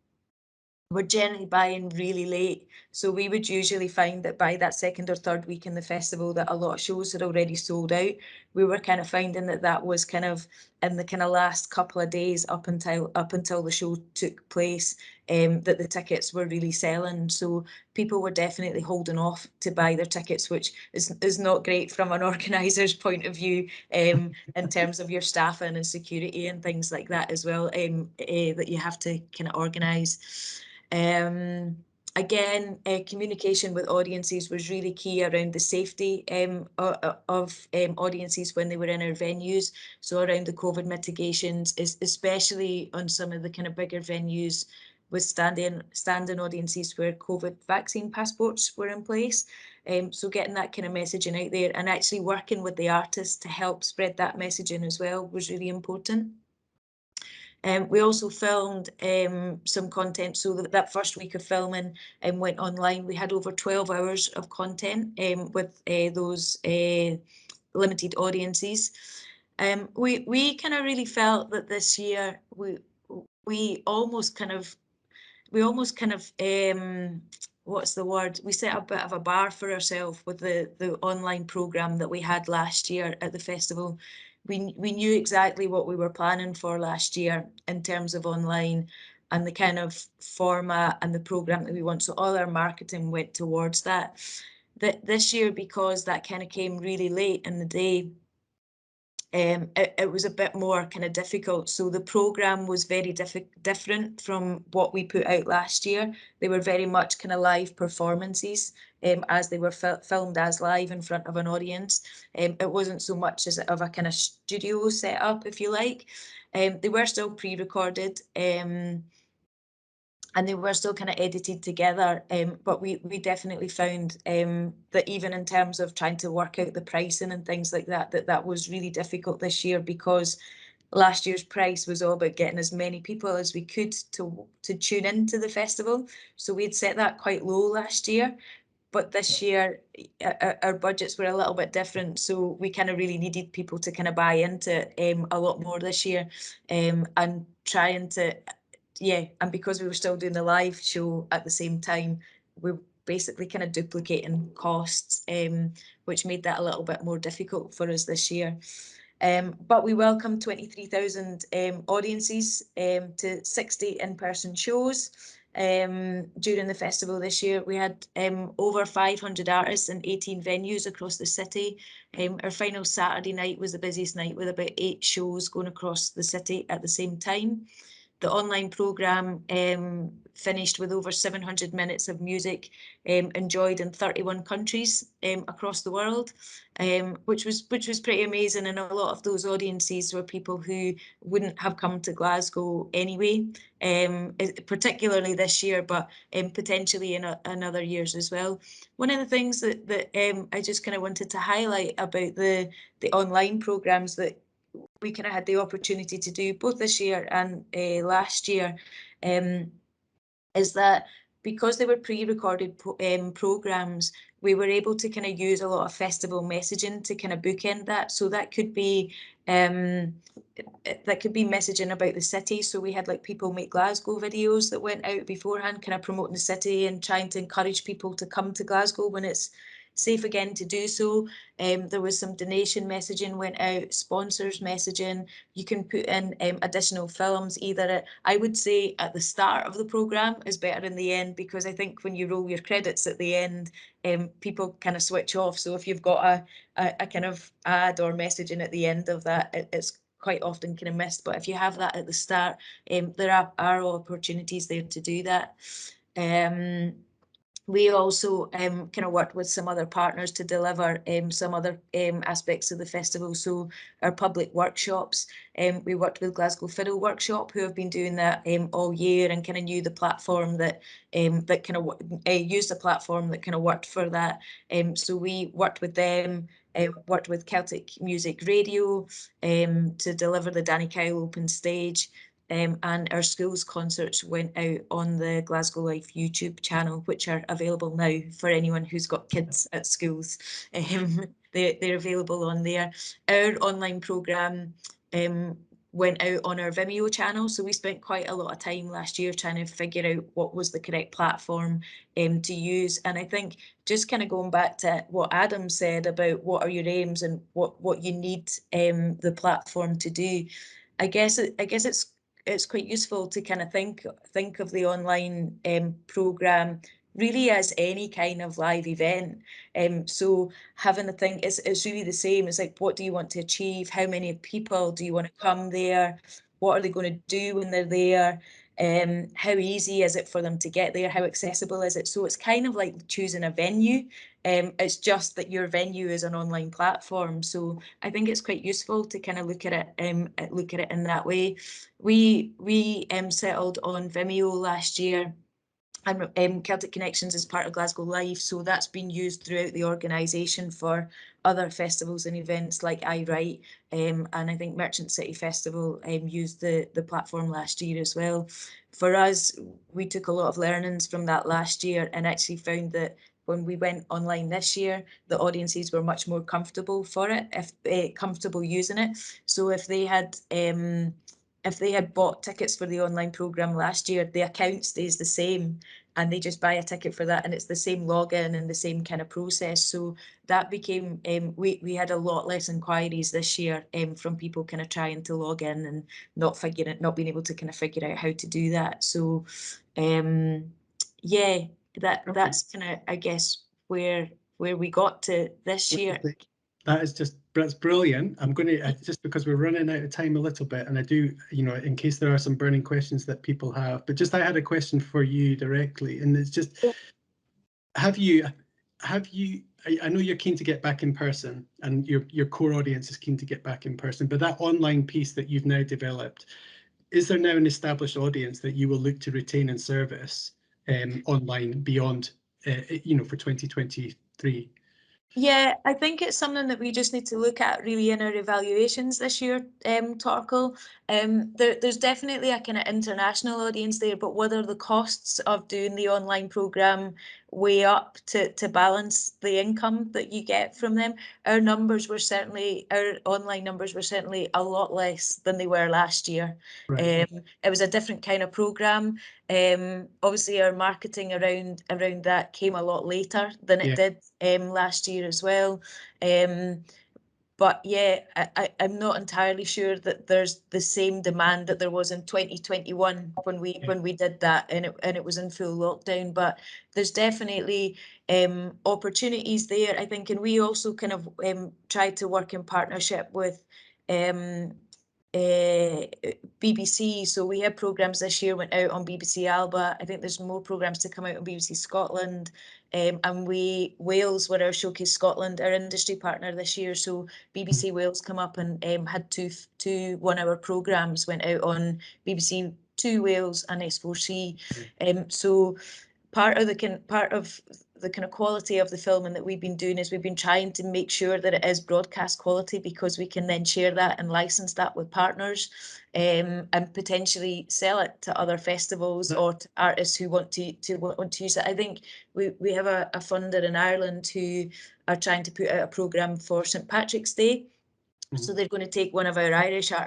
were generally buying really late. So we would usually find that by that second or third week in the festival that a lot of shows had already sold out. We were kind of finding that was kind of in the kind of last couple of days up until the show took place, that the tickets were really selling. So people were definitely holding off to buy their tickets, which is not great from an organiser's point of view, in terms of your staffing and security and things like that as well, that you have to kind of organise. Again, communication with audiences was really key around the safety of audiences when they were in our venues. So around the COVID mitigations, especially on some of the kind of bigger venues with standing audiences where COVID vaccine passports were in place. So getting that kind of messaging out there and actually working with the artists to help spread that messaging as well was really important. We also filmed some content, so that first week of filming went online. We had over 12 hours of content with those limited audiences. We kind of really felt that this year we almost kind of what's the word? We set a bit of a bar for ourselves with the online programme that we had last year at the festival. we knew exactly what we were planning for last year in terms of online and the kind of format and the program that we want. So all our marketing went towards that. This year, because that kind of came really late in the day, it was a bit more kind of difficult. So the program was very different from what we put out last year. They were very much kind of live performances, as they were filmed as live in front of an audience. It wasn't so much as of a kind of studio setup, if you like. They were still pre-recorded, and they were still kind of edited together, but we definitely found that even in terms of trying to work out the pricing and things like that, that was really difficult this year, because last year's price was all about getting as many people as we could to tune into the festival. So we'd set that quite low last year, but this year our budgets were a little bit different, so we kind of really needed people to kind of buy into a lot more this year, and trying to, yeah, and because we were still doing the live show at the same time, we were basically kind of duplicating costs, which made that a little bit more difficult for us this year. But we welcomed 23,000 audiences to 60 in-person shows during the festival this year. We had over 500 artists in 18 venues across the city. Our final Saturday night was the busiest night, with about 8 shows going across the city at the same time. The online programme finished with over 700 minutes of music enjoyed in 31 countries across the world, which was pretty amazing. And a lot of those audiences were people who wouldn't have come to Glasgow anyway, particularly this year, but potentially in other years as well. One of the things that I just kind of wanted to highlight about the online programmes that we kind of had the opportunity to do both this year and last year, is that because they were pre-recorded programs, we were able to kind of use a lot of festival messaging to kind of bookend that. So that could be messaging about the city. So we had like People Make Glasgow videos that went out beforehand, kind of promoting the city and trying to encourage people to come to Glasgow when it's safe again to do so. There was some donation messaging went out, sponsors messaging. You can put in additional films, either I would say at the start of the programme is better in the end, because I think when you roll your credits at the end, people kind of switch off. So if you've got a kind of ad or messaging at the end of that, it's quite often kind of missed. But if you have that at the start, there are opportunities there to do that. We also kind of worked with some other partners to deliver some other aspects of the festival. So our public workshops, we worked with Glasgow Fiddle Workshop, who have been doing that all year, and kind of knew the platform that kind of used a platform that kind of worked for that. So we worked with them, worked with Celtic Music Radio to deliver the Danny Kyle Open Stage. And our schools concerts went out on the Glasgow Life YouTube channel, which are available now for anyone who's got kids at schools. They're available on there. Our online programme went out on our Vimeo channel, so we spent quite a lot of time last year trying to figure out what was the correct platform to use. And I think just kind of going back to what Adam said about what are your aims and what you need the platform to do, I guess it's quite useful to kind of think of the online programme really as any kind of live event. So having a thing, it's really the same. It's like, what do you want to achieve? How many people do you want to come there? What are they going to do when they're there? How easy is it for them to get there? How accessible is it? So it's kind of like choosing a venue. It's just that your venue is an online platform. So I think it's quite useful to kind of look at it in that way. We settled on Vimeo last year, and Celtic Connections is part of Glasgow Life, so that's been used throughout the organisation for other festivals and events like I Write, and I think Merchant City Festival used the platform last year as well. For us, we took a lot of learnings from that last year, and actually found that when we went online this year, the audiences were much more comfortable for it, comfortable using it. So if they had bought tickets for the online programme last year, the account stays the same. and they just buy a ticket for that, and it's the same login and the same kind of process. So that became, we had a lot less inquiries this year from people kind of trying to log in and not being able to kind of figure out how to do that. So yeah, that's kind of, I guess, where we got to this year. That's brilliant. I'm going to, just because we're running out of time a little bit, and I do, you know, in case there are some burning questions that people have, but just I had a question for you directly, and it's just, have you, I know you're keen to get back in person, and your core audience is keen to get back in person, but that online piece that you've now developed, is there now an established audience that you will look to retain and service online beyond, you know, for 2023? Yeah, I think it's something that we just need to look at really in our evaluations this year, Torkel. There's definitely a kind of international audience there, but whether the costs of doing the online programme weigh up to balance the income that you get from them, our online numbers were certainly a lot less than they were last year. Right. It was a different kind of programme. Obviously our marketing around that came a lot later than it did last year as well. But yeah, I'm not entirely sure that there's the same demand that there was in 2021 when we did that, and it was in full lockdown. But there's definitely opportunities there, I think, and we also kind of tried to work in partnership with BBC. So we had programmes this year went out on BBC Alba. I think there's more programmes to come out on BBC Scotland. And Wales were our Showcase Scotland, our industry partner this year. So BBC Wales come up and had two 1-hour programmes went out on BBC Two Wales and S4C. So part of the kind of quality of the film and that we've been doing is we've been trying to make sure that it is broadcast quality, because we can then share that and license that with partners, and potentially sell it to other festivals or to artists who want to use it. I think we have a funder in Ireland who are trying to put out a programme for St. Patrick's Day. So they're going to take one of our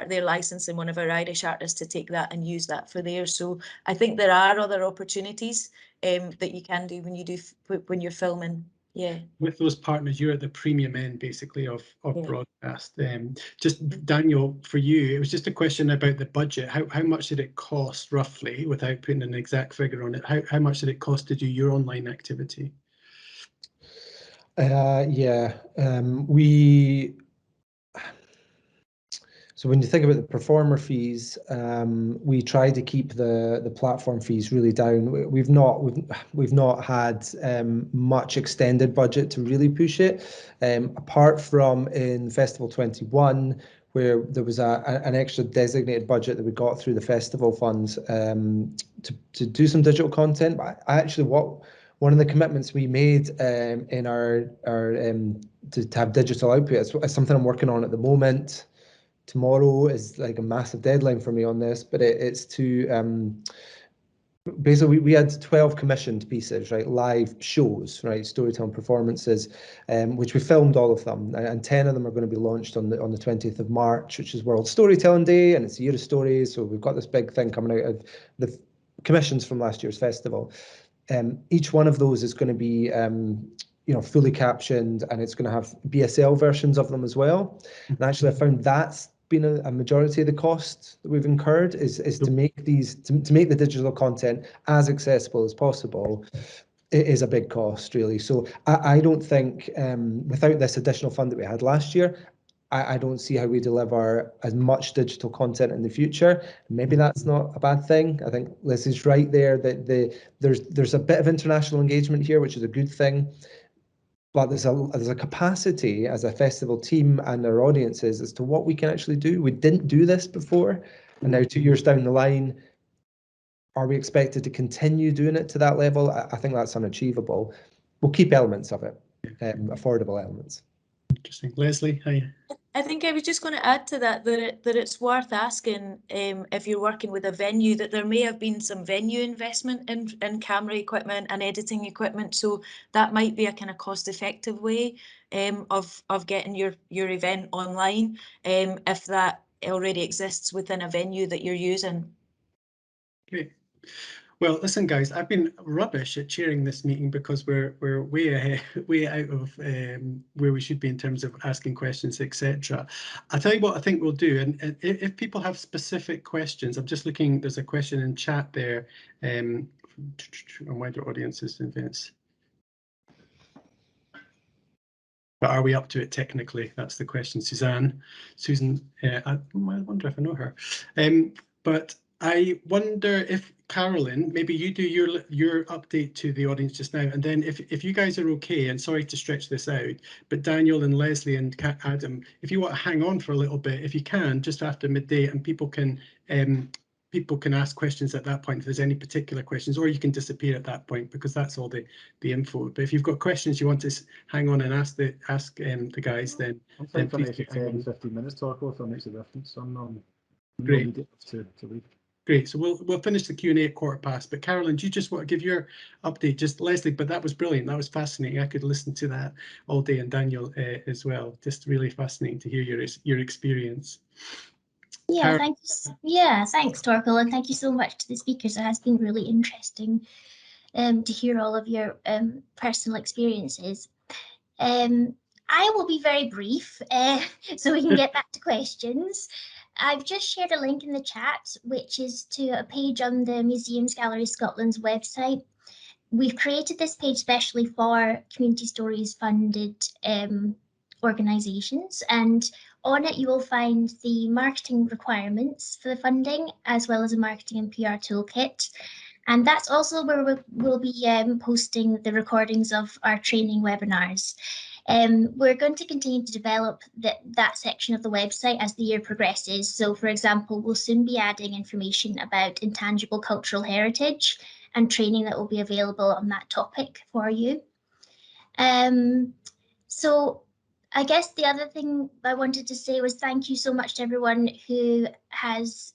they're licensing one of our Irish artists to take that and use that for theirs. So I think there are other opportunities that you can do when you're filming. Yeah. With those partners, you're at the premium end, basically, of broadcast. Just Daniel, for you, it was just a question about the budget. How much did it cost, roughly, without putting an exact figure on it? How much did it cost to do your online activity? So when you think about the performer fees, we try to keep the platform fees really down. We've not had much extended budget to really push it, apart from in Festival 21, where there was an extra designated budget that we got through the festival funds to do some digital content. But one of the commitments we made in our to have digital output is something I'm working on at the moment. Tomorrow is like a massive deadline for me on this, but it's to basically we had 12 commissioned pieces, right, live shows, right, storytelling performances, which we filmed all of them, and 10 of them are going to be launched on the 20th of March, which is World Storytelling Day, and it's the Year of Stories. So we've got this big thing coming out of the commissions from last year's festival. Each one of those is going to be fully captioned, and it's going to have BSL versions of them as well. And actually, I found that's been a majority of the cost that we've incurred is to make to make the digital content as accessible as possible. It is a big cost, really. So I don't think without this additional fund that we had last year, I don't see how we deliver as much digital content in the future. Maybe that's not a bad thing. I think Liz is right there that there's a bit of international engagement here, which is a good thing. But there's a capacity as a festival team and their audiences as to what we can actually do. We didn't do this before, and now 2 years down the line, are we expected to continue doing it to that level? I think that's unachievable. We'll keep elements of it, affordable elements. Interesting. Leslie, how you? I think I was just going to add to that it's worth asking if you're working with a venue that there may have been some venue investment in camera equipment and editing equipment, so that might be a kind of cost-effective way of getting your event online, if that already exists within a venue that you're using. Okay. Well, listen, guys, I've been rubbish at chairing this meeting because we're way ahead, way out of where we should be in terms of asking questions, etc. I'll tell you what I think we'll do, and if people have specific questions, I'm just looking. There's a question in chat there on wider audiences and events. But are we up to it technically? That's the question, Susan. I wonder if I know her. But I wonder if Carolyn, maybe you do your update to the audience just now, and then if you guys are okay, and sorry to stretch this out, but Daniel and Leslie and Adam, if you want to hang on for a little bit, if you can, just after midday, and people can ask questions at that point if there's any particular questions, or you can disappear at that point because that's all the info. But if you've got questions you want to hang on and ask the guys, then I'm fine for please next do hang 10, on. 15 minutes talk if that makes a difference. I'm Great. immediate to leave. Great. So we'll finish the Q&A at 15:15. But Carolyn, do you just want to give your update? Just Leslie, but that was brilliant. That was fascinating. I could listen to that all day, and Daniel as well. Just really fascinating to hear your experience. Yeah, thanks. Yeah, thanks, Torkel, and thank you so much to the speakers. It has been really interesting to hear all of your personal experiences. I will be very brief so we can get back to questions. I've just shared a link in the chat, which is to a page on the Museums Gallery Scotland's website. We've created this page specially for Community Stories funded organisations, and on it you will find the marketing requirements for the funding, as well as a marketing and PR toolkit. And that's also where we'll be posting the recordings of our training webinars. We're going to continue to develop that section of the website as the year progresses. So, for example, we'll soon be adding information about intangible cultural heritage and training that will be available on that topic for you. So I guess the other thing I wanted to say was thank you so much to everyone who has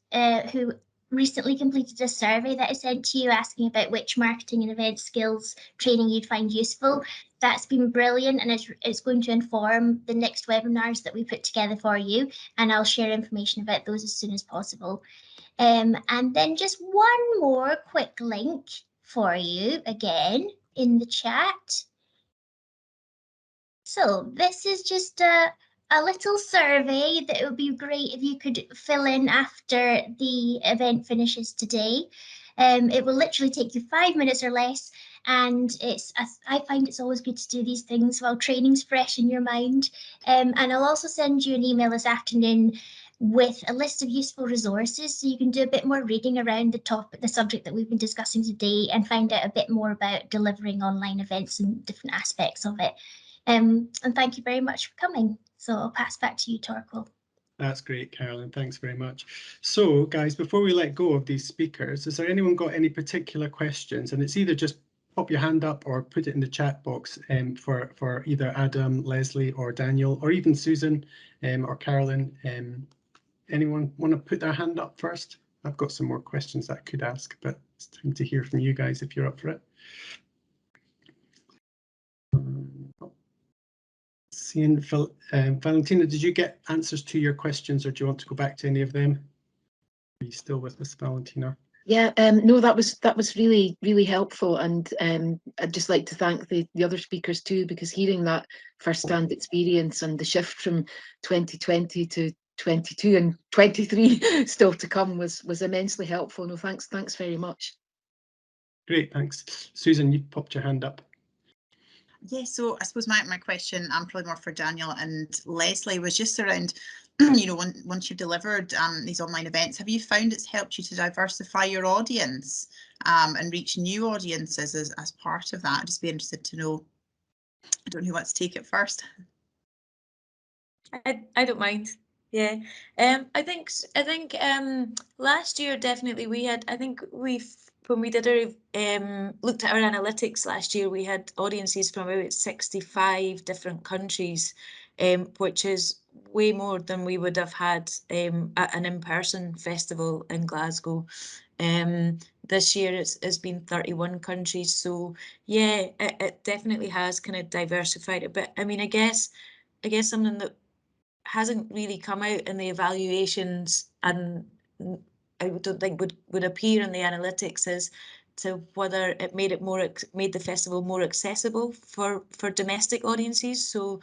who recently completed a survey that I sent to you asking about which marketing and event skills training you'd find useful. That's been brilliant, and it's going to inform the next webinars that we put together for you, and I'll share information about those as soon as possible. And then just one more quick link for you again in the chat. So this is just a little survey that it would be great if you could fill in after the event finishes today. It will literally take you 5 minutes or less, and I find it's always good to do these things while training's fresh in your mind. And I'll also send you an email this afternoon with a list of useful resources, so you can do a bit more reading around the subject that we've been discussing today, and find out a bit more about delivering online events and different aspects of it. And thank you very much for coming. So I'll pass back to you, Torkel. That's great, Carolyn. Thanks very much. So, guys, before we let go of these speakers, has there anyone got any particular questions? And it's either just pop your hand up or put it in the chat box for either Adam, Leslie, or Daniel, or even Susan or Carolyn. Anyone want to put their hand up first? I've got some more questions that I could ask, but it's time to hear from you guys if you're up for it. Seeing Valentina, did you get answers to your questions, or do you want to go back to any of them? Are you still with us, Valentina? Yeah, no, that was really, really helpful, and I'd just like to thank the other speakers too, because hearing that first-hand experience and the shift from 2020 to 22 and 23 still to come was immensely helpful. No, thanks very much. Great, thanks. Susan, you popped your hand up. Yeah, so I suppose my question, probably more for Daniel and Leslie, was just around, you know, once you've delivered these online events, have you found it's helped you to diversify your audience and reach new audiences as part of that? I'd just be interested to know. I don't know who wants to take it first. I don't mind. Yeah, I think last year definitely we had. I think when we did our looked at our analytics last year, we had audiences from about 65 different countries, which is way more than we would have had at an in-person festival in Glasgow. This year it's been 31 countries, so yeah, it definitely has kind of diversified a bit. I mean, I guess something that hasn't really come out in the evaluations, and I don't think would appear in the analytics, is to whether it made the festival more accessible for domestic audiences. So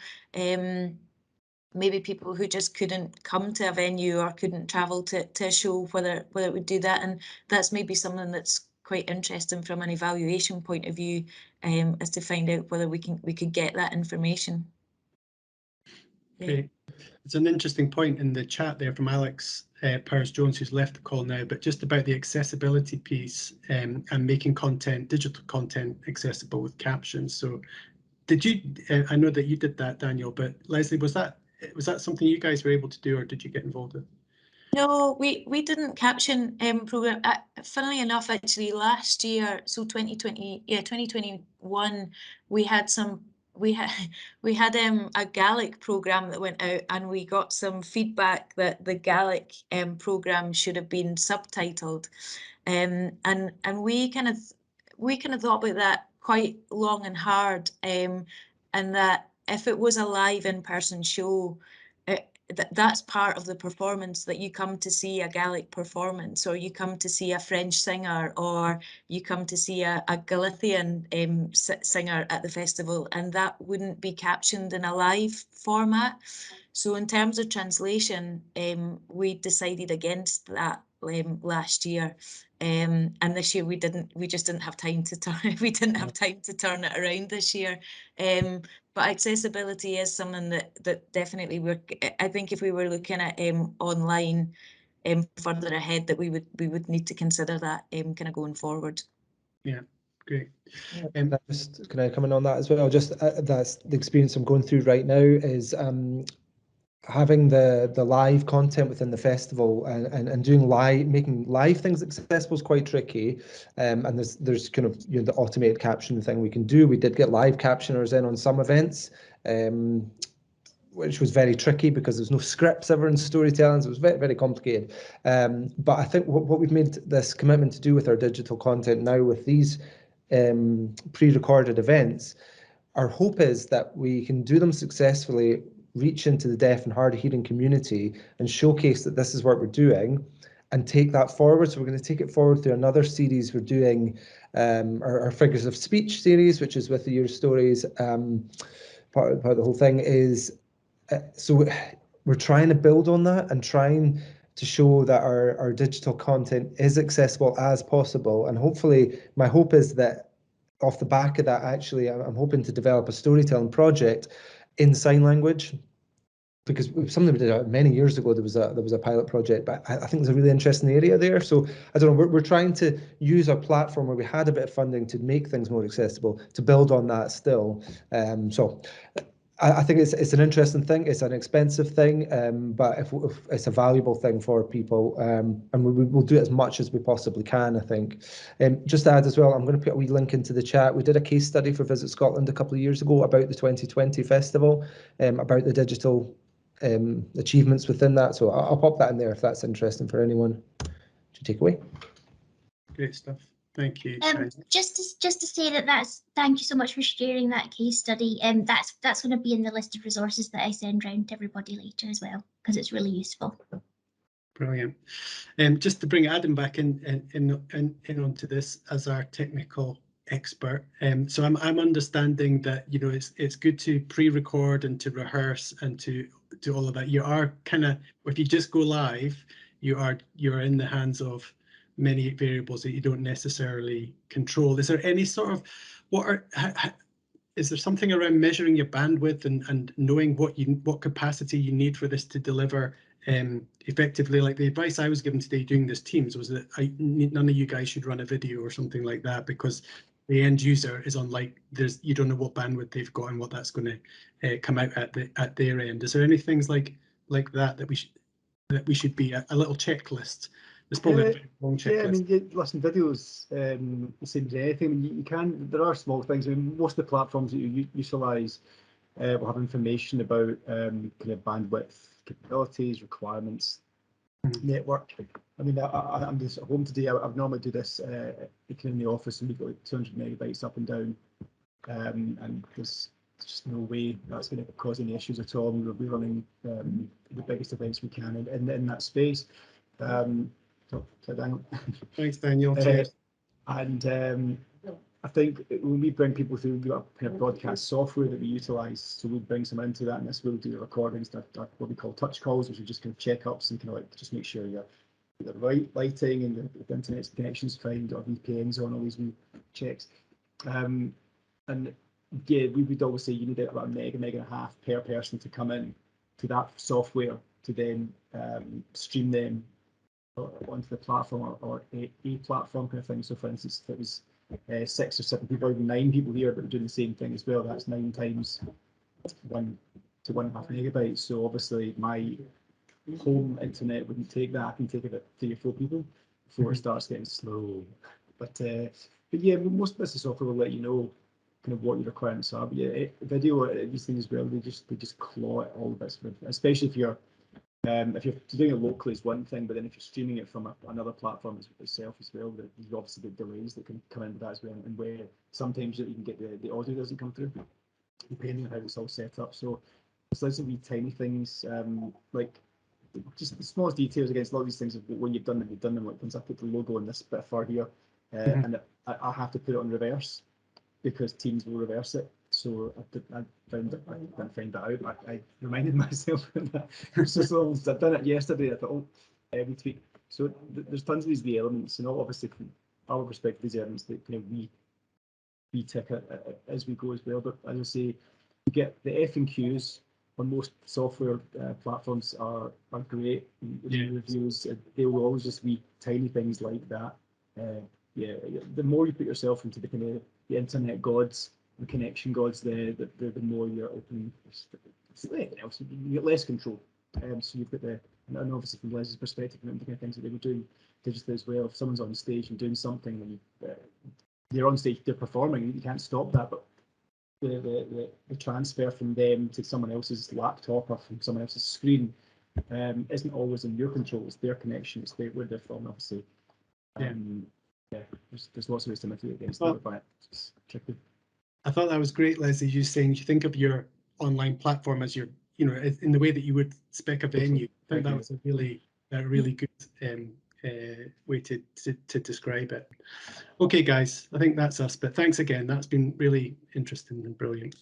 maybe people who just couldn't come to a venue or couldn't travel to a show, whether it would do that. And that's maybe something that's quite interesting from an evaluation point of view, as to find out whether we could get that information. Okay. It's an interesting point in the chat there from Alex Powers-Jones, who's left the call now, but just about the accessibility piece and making digital content accessible with captions. So did you, I know that you did that, Daniel, but Leslie, was that something you guys were able to do, or did you get involved in? No, we didn't caption program. Funnily enough, actually, last year, so 2021, we had a Gaelic program that went out, and we got some feedback that the Gaelic program should have been subtitled, and we kind of thought about that quite long and hard, and that if it was a live in-person show, that's part of the performance, that you come to see a Gaelic performance, or you come to see a French singer, or you come to see a Galician singer at the festival, and that wouldn't be captioned in a live format. So in terms of translation, we decided against that last year, and this year we just didn't have time to turn it around this year. But accessibility is something that definitely I think if we were looking at online further ahead, that we would need to consider that kind of going forward. Yeah, great. Can I come in on that as well? Just that's the experience I'm going through right now, is having the live content within the festival and doing making live things accessible is quite tricky. And there's kind of, you know, the automated caption thing we can do. We did get live captioners in on some events, which was very tricky because there's no scripts ever in storytelling, so it was very, very complicated. But I think what we've made this commitment to do with our digital content now with these pre-recorded events, our hope is that we can do them successfully, reach into the deaf and hard of hearing community and showcase that this is what we're doing, and take that forward. So we're going to take it forward through another series we're doing, our Figures of Speech series, which is with the Your Stories. Part of the whole thing is, so we're trying to build on that and trying to show that our digital content is accessible as possible. And hopefully, my hope is that off the back of that, actually, I'm hoping to develop a storytelling project in sign language, because something we did many years ago. There was a pilot project, but I think there's a really interesting area there. So I don't know. We're trying to use our platform where we had a bit of funding to make things more accessible, to build on that still. So I think it's an interesting thing. It's an expensive thing, but if it's a valuable thing for people, and we'll do it as much as we possibly can, I think. Just to add as well, I'm going to put a wee link into the chat. We did a case study for Visit Scotland a couple of years ago about the 2020 festival, about the digital achievements within that. So I'll pop that in there if that's interesting for anyone to take away. Great stuff. Thank you. Just to say thank you so much for sharing that case study. That's going to be in the list of resources that I send round to everybody later as well, because it's really useful. Brilliant. Just to bring Adam back in onto this as our technical expert. So I'm understanding that, you know, it's good to pre-record and to rehearse and to do all of that. You are kind of, if you just go live, you're in the hands of many variables that you don't necessarily control. Is there any sort of is there something around measuring your bandwidth and knowing what capacity you need for this to deliver effectively? Like the advice I was given today doing this Teams was that none of you guys should run a video or something like that, because the end user is on, like, you don't know what bandwidth they've got and what that's going to come out at their end. Is there any things like that we should be a little checklist? There's probably a long checklist. Yeah, I mean, listen, videos, the same as anything. I mean, you can. There are small things. I mean, most of the platforms that you utilise will have information about kind of bandwidth, capabilities, requirements, network. I mean, I'm just at home today. I normally do this in the office, and we've got like 200 megabytes up and down, and there's just no way that's going to cause any issues at all. We'll be running the biggest events we can in that space. So Daniel. Thanks, Daniel. And I think when we bring people through, we've got kind of broadcast software that we utilise, so we bring some into that, and this will do the recordings that what we call touch calls, which are just kind of checkups and kind of like just make sure you're the right lighting and the internet connection's fine, got VPNs on, all these wee checks. And yeah, we would always say you need about a meg and a half per person to come in to that software to then stream them onto the platform or a platform kind of thing. So for instance, if it was 6 or 7 people, even 9 people here that are doing the same thing as well, that's 9 times 1 to 1.5 megabytes. So obviously my home internet wouldn't take that. I can take about 3 or 4 people before it starts getting slow. But yeah, most business software will let you know kind of what your requirements are. But yeah, video, these things as well, they just claw at all the bits of it, especially if you're doing it locally is one thing, but then if you're streaming it from another platform itself as well, there's obviously the delays that can come into that as well, and where sometimes you can get the audio doesn't come through, depending on how it's all set up. So it's lots of wee tiny things, like just the smallest details against a lot of these things. When you've done them, like once I put the logo on this bit far here, and I have to put it on reverse because Teams will reverse it. So I didn't find that out. I reminded myself of that. So I've done it yesterday. I thought, oh, every tweak. So there's tons of these wee elements, and obviously from our perspective, these elements that kind of we tick as we go as well. But as I say, you get the F&Qs on most software platforms are great. Reviews, they will always just be tiny things like that. Yeah, the more you put yourself into the kind of the internet gods, the connection gods, the more you're open. It's anything else. You get less control. So you've got and obviously from Les's perspective, and the kind of things that they were doing digitally as well. If someone's on stage and doing something, and they're on stage, they're performing, you can't stop that. But the transfer from them to someone else's laptop or from someone else's screen isn't always in your control. It's their connection. It's where they're from, obviously. Yeah, there's lots of ways to mitigate against that, but it's tricky. I thought that was great, Leslie. You saying you think of your online platform as your, in the way that you would spec a venue. I think that was a really good way to describe it. Okay, guys, I think that's us. But thanks again. That's been really interesting and brilliant.